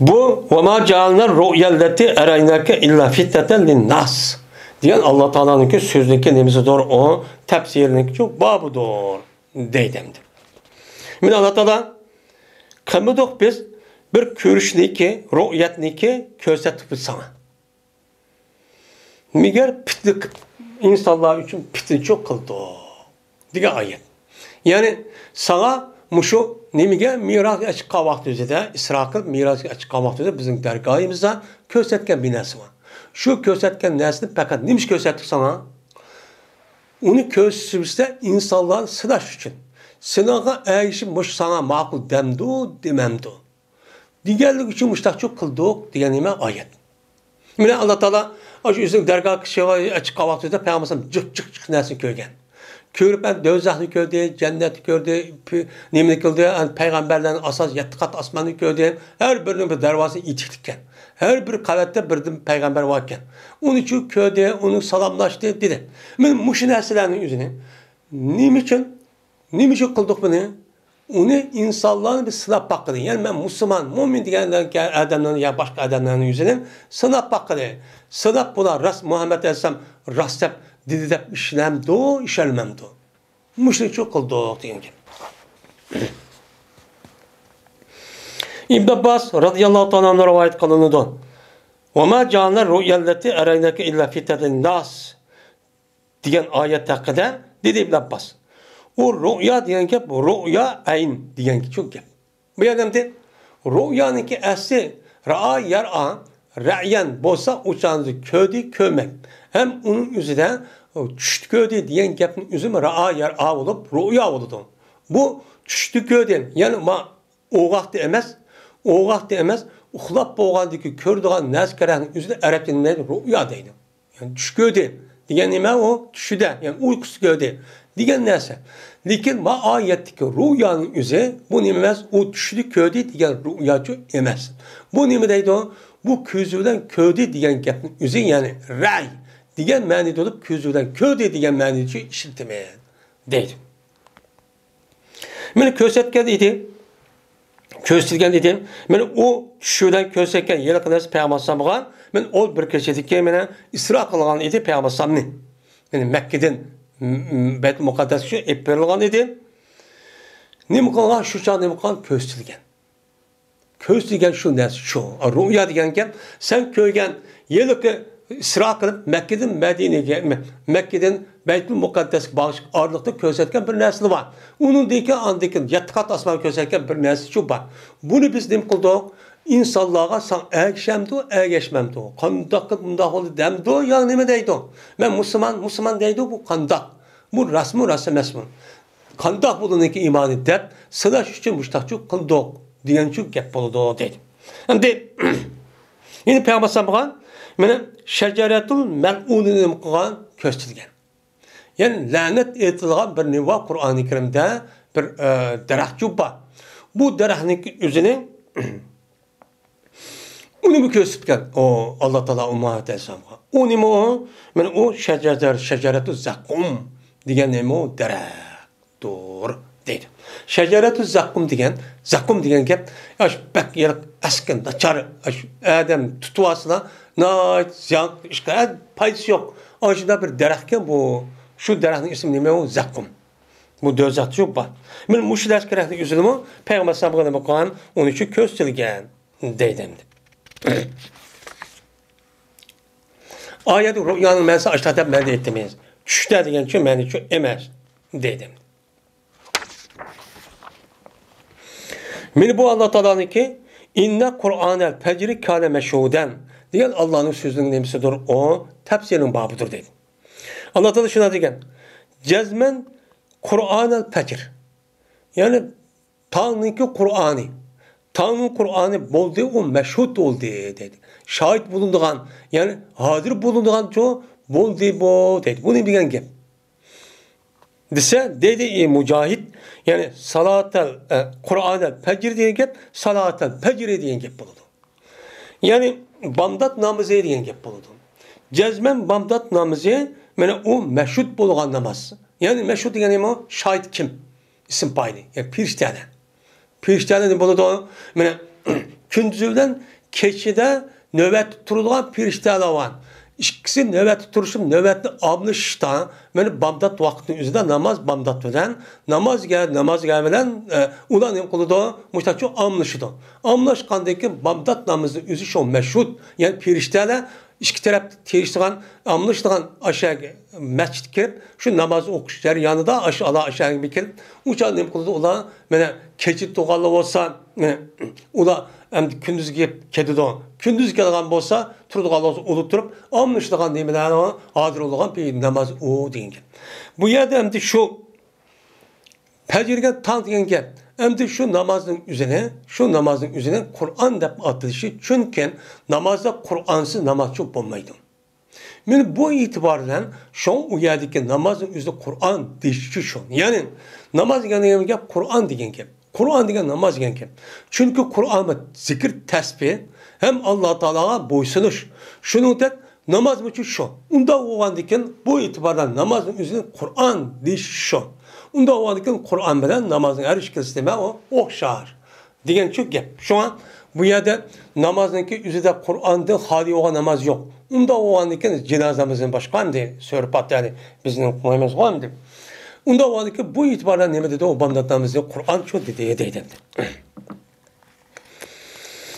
Bu ve ma cealna ru'yallati araynaka illa fitneten linnas diyen Allah Teala'nınki sözündeki nemisidir o tefsirindeki çok babudur deydimdi. Min Allah Teala kımıdık biz bir körüşniki, ru'yatniki kösetip sana. Miger pitlik insanlar için pitlik çok kıldı diye ayet. Yani sana muşu nimige miras açık vakti üzere İsrail miras açık vakti üzere bizim dergahımızda kösetken bir nesli var. Şu kösetken neslini fakat nimiş kösettik sana? Onu kösetmişse insanlar sınaş için. Sınağa eğişim muş sana makul demdu dememdu. Diğerlik için muştak çok kıldık diyenime ayet. Yine Allah Teala şu üzüm dergah açık vakti üzere Peygamber'in cık neslini köygen. Körüp ben dözahını gördü, cenneti gördü, nimini kıldı, yani peygamberlerin asas 7 kat asmanı gördü. Her birinin bir dervası itiktikken. Her bir kavette bir peygamber varken. Onun için gördü, onu salamlaştı dedi. Ben muşu nesillerin yüzünü. Niçin kıldık bunu? Onu insanların bir sınap bakıdı. Yani ben Müslüman, mümin diyen adamların ya başka adamların yüzünü sınap bakıdı. Sınap buna Muhammed Aleyhisselam rastep dedi de işlemdi, işelmemdi. Müşrik çok kıldık diyen gibi. İbn Abbas radıyallahu ta'ala rivayet kılındı. وَمَا جَعَلْنَا الرُّؤْيَا الَّتِي اَرَيْنَكَ اِلَّا فِتَةً لِلنَّاسِ diyen ayet hakkında dedi İbn Abbas. O rüya diyen ki rüya ayn diyen ki çok gel. Bu adamda rüyanın ki asli ra'a yar'a ra'yan bolsa uçanızı köydü kömek. Hem onun üzerine çüştü köydü diyen gapın üzümü ra'a yar'a olup rüya oldu. Bu çüştü köydü yani ma oğaq da emez. Oğaq da emez. Uxlap boğandaki kördüğün nəzkərənin üzerine Arap dilinde rüya deydi. Yani çüş köydü. Diyen nime o düşüde yani uykusu köydü. Diyen neyse. Lakin ma ayetteki rüyanın üzeri bu nimez o düşlü köydü diyen rüyacı emez. Bu nimedeydi o? Bu közüden köydü diyen gapın üzeri yani ray diyen manide olup közüden köydü diyen manide işiltmeye deydi. Beni kösetken idi. Köstilgen dedim. Ben o düşüden kösetken yere kadar Peygamber sallallahu ben ol bir keçedikki mene isra kılgan idi Peygamber sallallahu yani Mekke'den Beyt Mukaddes şu epperilgan idi. Ne kılgan şu çağ ne kılgan köstilgen. Köstilgen şu nes şu. Rüya digenken sen köygen yere isra kılıp Mekke'den Medine'ye Mekke'den Beyt Mukaddes bağış ağırlıkta kösetken bir nesli var. Onun deki andaki yatkat asman kösetken bir nesli şu var. Bunu biz ne kıldık? İnsanlığa san erişemdi, erişmemdi. Kandak bunda oldu demdi, ya ne deydi? Ben Müslüman deydi bu kandak. Bu rasmı mesmun. Kandak bulunun ki imanı deyip, sıraş için müştakçı kıldık diyen şu gep oldu deydi. Şimdi, yine Peygamber sallallahu aleyhi şeceretul mel'ununu kılgan köstilgen. Yani lanet etilgan bir niva Kur'an-ı Kerim'de bir derahçı var. Bu derahın üzerine onu mu köstilgen? O Allah Teala Muhammed Aleyhisselam. O ne mi o? Yani o şeceretu zakkum diyen ne mi o? Derahtur deydi. Şeceretu zakkum diyen gep bak yer asken açar adam tutuvasına nait ziyan işgal paydası yok. Aşıda bir derahken bu şu derahın ismi ne o? Zakkum. Bu dözat yok var. Ben müşriler kerahın üzülümü Peygamber sallallahu aleyhi ve sellem onun için köstilgen deydimdi. Ayet-i rüyanın mənası aşağıda məndə etdimiz. Düşdə deyən ki, məni ki, emez dedim. Meni bu Allah Teala'nın ki inne Kur'anel fecri kâne meşhuden diyen Allah'ın sözünün nemisidir. O tefsirin babıdır dedi. Allah Teala şuna diyen cezmen Kur'anel fecr yani Tanrı'nın ki Kur'an'ı Tanrı'nın Kur'an'ı boldu o meşhud oldu dedi. Şahit bulunduğun yani hadir bulunduğun çoğu boldu bu dedi. Bunu bilen gel. Dese dedi mücahit yani salatel Kur'an'el fecr diyen gel salatel fecr diyen gel bulundu. Yani bandat namazı diyen gel bulundu. Cezmen bamdat namazı mana o meşhud bo'lgan namoz. Ya'ni meşhud degani o şahit kim? İsim paylı. Yani piriştane. Piriştane ne bo'ladi? Mana kunduz bilan kechida navbat turadigan pirishtalar bor. İkisi növbət turuşum, növbətni almışda, məni bamdat vaxtının üzündə namaz bamdat bilan, namaz bilan ulan nem qılıdı, müştaçı almışdı. Almışqandan ki bamdat namazının üzü şo məşhud, yəni piriştələr iki tərəf terişdiğən, almışdığan aşağı məscid kirib, şu namazı oxuş yanında aşağı bir kirib, uçan nem qılıdı, ulan mənə keçid doğalı olsa, ulan hem gündüz gelip kedido, gündüz gelgan bolsa, turduğan olsa uluturup, almışlıgan demeler hadir olan bir namaz o deyin. Bu yerde hem de şu pecirgen tant yenge, hem de şu namazın üzerine Kur'an dep atılışı, çünkü namazda Kur'ansız namaz çok bulmaydı. Yani bu itibarla şu an o yerdeki namazın üzerine Kur'an dişçi şu. Yani namaz yani Kur'an deyin ki. Kur'an degan namaz degan ki. Çünkü Kur'an'da zikir tesbih hem Allah Teala'ya boysunuş. Şunu tek namaz mı şu. Unda olan diken bu itibardan namazın üzerine Kur'an diş şu. Unda olan diken Kur'an bilen namazın her şekilde o okşar. Diyen çok gep. Şu an bu yerde namazınki üzerinde Kur'an'da hali olan namaz yok. Unda olan diken cenazemizin başkan diye sörpat yani bizim koyumuz var mı diye. Unda vardı ki bu itibarla ne dedi o bamdatlarımızda Kur'an çok dedi.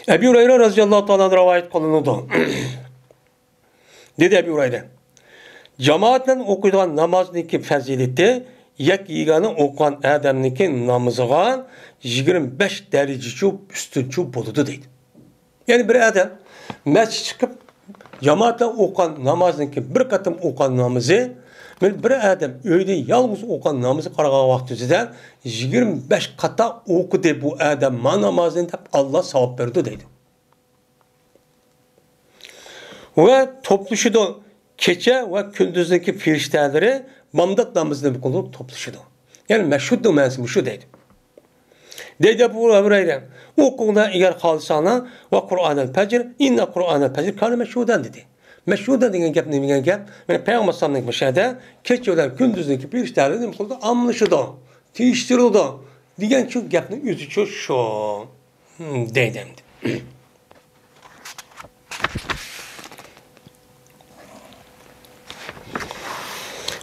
Ebu Hureyre radıyallahu ta'ala rivayet kılındı. Dedi Ebu Hureyre. Cemaatle okuyan namazdaki fazileti yak yigani okuyan adamniki namazıga 25 derece üstünçü buludu dedi. Yani bir adam mescid çıkıp cemaatle okuyan namazdaki bir katım okuyan namazı bir adam öyle yalnız okuyan namazı qaragan vaqtida 25 qata okudu bu adam ma namazını deb Allah savab verdi deydi. Ve topluşudu keçe ve gündüzdeki firişteleri bamdat namazını kılıp topluşudu. Yani meşhuddu mensubu şu deydi. Deydi bu Hureyre okuğunda eğer kalsana ve Kur'an-ı Fecr inne Kur'an-ı Fecr kana meşhudan dedi. Meşhuda degan gap nima degan gap? Mana Payg'ambar sallallohu alayhi vasallam kechalar gündüzdeki bir ishlarni nima qildi? Amlishidi, tiyishtirildi degan shu gapning o'zi shu deydi.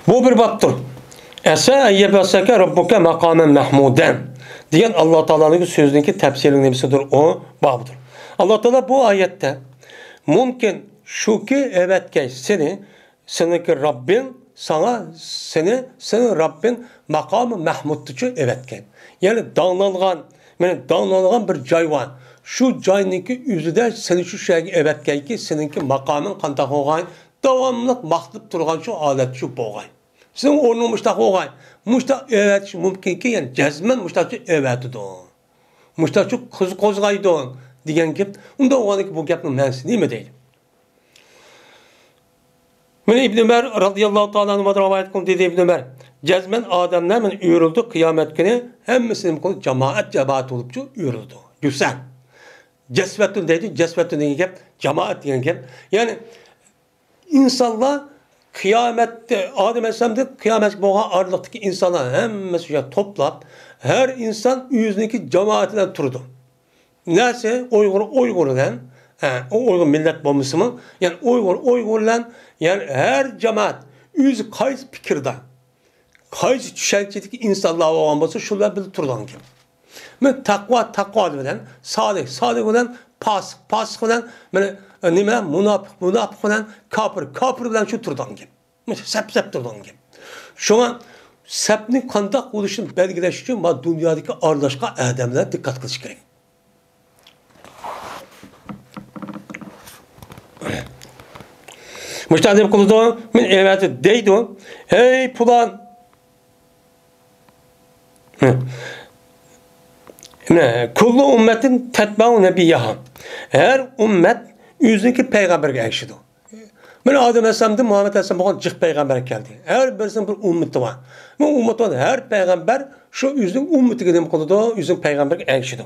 Bu bir baptır. Asa ayyabasaka rabbuka maqaman mahmudan degan Alloh taolaning so'zining tafsiri nimasidir? O babdır. Alloh taolo bu oyatda mumkin şu ki evet ki seninki Rabbin senin Rabbin makamı Mahmud'cu evet ki. Yani dağlanılan bir cay var. Şu cayınki yüzüde senin şu şey evet ki seninki makamın kandak olgan devamlı mahlup durgan şu alet şu boğay. Senin onu müştak olgan. Müştak evet mümkün ki yani cezmen müştak evet'di o. Müştak şu kozgaydı o diyen gibi. Onda o ki bu gapın mensi değil mi değil? Mene İbn Ömer radıyallahu ta'ala anhu rivayet kıldı dedi İbn Ömer. Cezmen adamlar men uyuruldu kıyamet günü hemmisinin kulu cemaat olupçu uyuruldu. Güzel. Cesvetün dedi. Cesvetün dedi ki cemaat diyen ki yani insanlar kıyamette Adem Aleyhisselam'da kıyamet boğa ağırlıktaki insanlar hemmisi toplap her insan yüzündeki cemaatinden turdu. Nerse Uygur'dan o Uygur millet bombası mı? Yani Uygur'dan yani her cemaat yüz kayız fikirde kayız düşüncedeki insanlar olması şunlar bir turdan gibi. Men takva bilen sadık bilen pasık bilen nime münafık bilen kafir bilen şu turdan gibi. Sep turdan gibi. Şu an sepnin kandak oluşunu belgeleş için dünyadaki arlaşka adamlara dikkat kılış gerek. Müştahdim kılıdı, min evveti deydi, hey pulan, kullu ümmetin tetba'u nebiyyaha, her ümmet yüzündeki peygamberge ekşidi. Ben Adem Aleyhisselam'da Muhammed Aleyhisselam bugün cık peygamber geldi. Her birisinin bir ümmeti var. Bu ümmet var, her peygamber şu yüzün ümmeti gibi kılıdı, yüzün peygamberge ekşidi.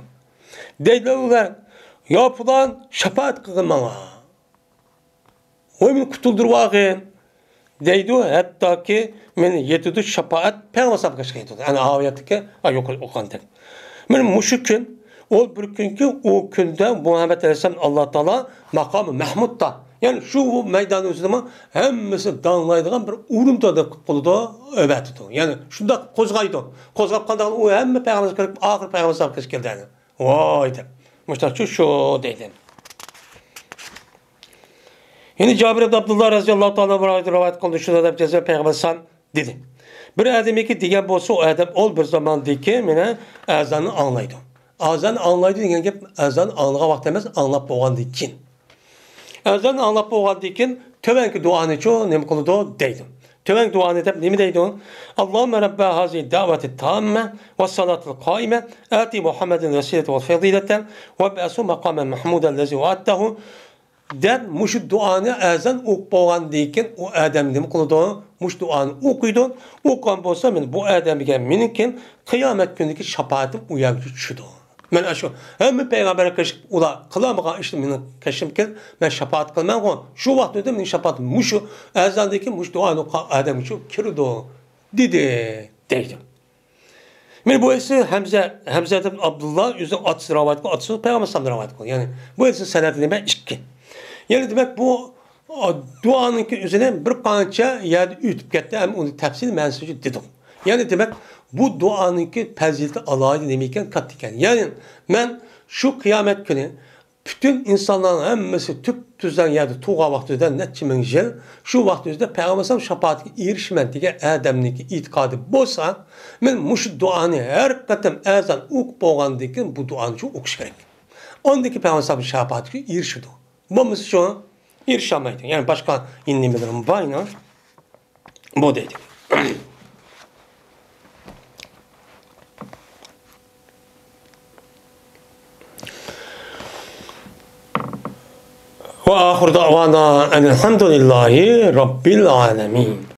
Deydiler, ya pulan şefaat kılın bana. O meni kutuldirvagin deydi. Hatta ki meni yetidu şafaat Peygamber sabıkası yetidu. Yani ayetike yok okandık. Men muşu gün o bir günkü o günde Muhammed Aleyhisselam Allah Teala makamı Mahmud'da. Yani şu meydanın üzerinde hemmesi dağılaydıgan bir urumda da kılıda öbetidu. Yani şunda kozgaydı. Kozgap kaldıgan o hemme Peygamber gelip ahir Peygamber sabıkası geldi. Vay de. Müştak şu deydi. Yine Cabir ibn Abdullah radıyallahu ta'ala rivayet kıldı şurada da ceza Peygamber san dedi. Bir adam ki diyen bolsa o adam ol bir zamandaki mene azanı anlaydı. Azan anlaydı degan gap azan anlagan vaqt emas, anlab bo'lgandan keyin. Azan anlab bo'lgandan keyin tövenki duani cho nima qildi deydi. Tövenki duani deb nima deydi? Allohumma rabba hazihi da'vati tamma va salatul qoima ati Muhammadin rasulata va fadilatan va ba'su maqaman mahmudan allazi wa'atahu den mush duani azan o'qib bo'lgandan keyin u odam nima qildi? Mush duani o'qiydi. O'qigan bo'lsa men bu odamga menikin qiyomat kunidagi shafaatim u yerga tushadi. Men aşu hem peygamber kaşık ula kılamagan işte benim kaşımken ben şafaat kılmam o şu vakti de benim şafaatim muşu ezandaki muş duanı adam şu kirdo dedi. Men bu esi Hamza ibn Abdullah yüzü atısı rivayet kılıyor. Atısı Peygamber sallallahu aleyhi ve sellem yani bu esi senedinde ben iki. Yani demek bu duanın ki üzerine bir kança yer ütüp gitti hem onu tefsir mensucu dedim. Yani demek bu duanın ki fazileti Allah'ı demeyken kattiken. Yani ben şu kıyamet günü bütün insanların hemmesi tüp tüzden yerde tuğa vaktiden netçimen jel şu vaktinde Peygamber şafaatine erişmen diye adamniki itikadı bolsa men muş duanı her katem ezan okup bolgandan bu duanı çok okuş gerek. Ondaki Peygamber şafaatine erişiyordu. Bu mesela şu erişamaydı. Yani başka inlemelerim bayna bu dedi. وآخر دعوانا أن الحمد لله رب العالمين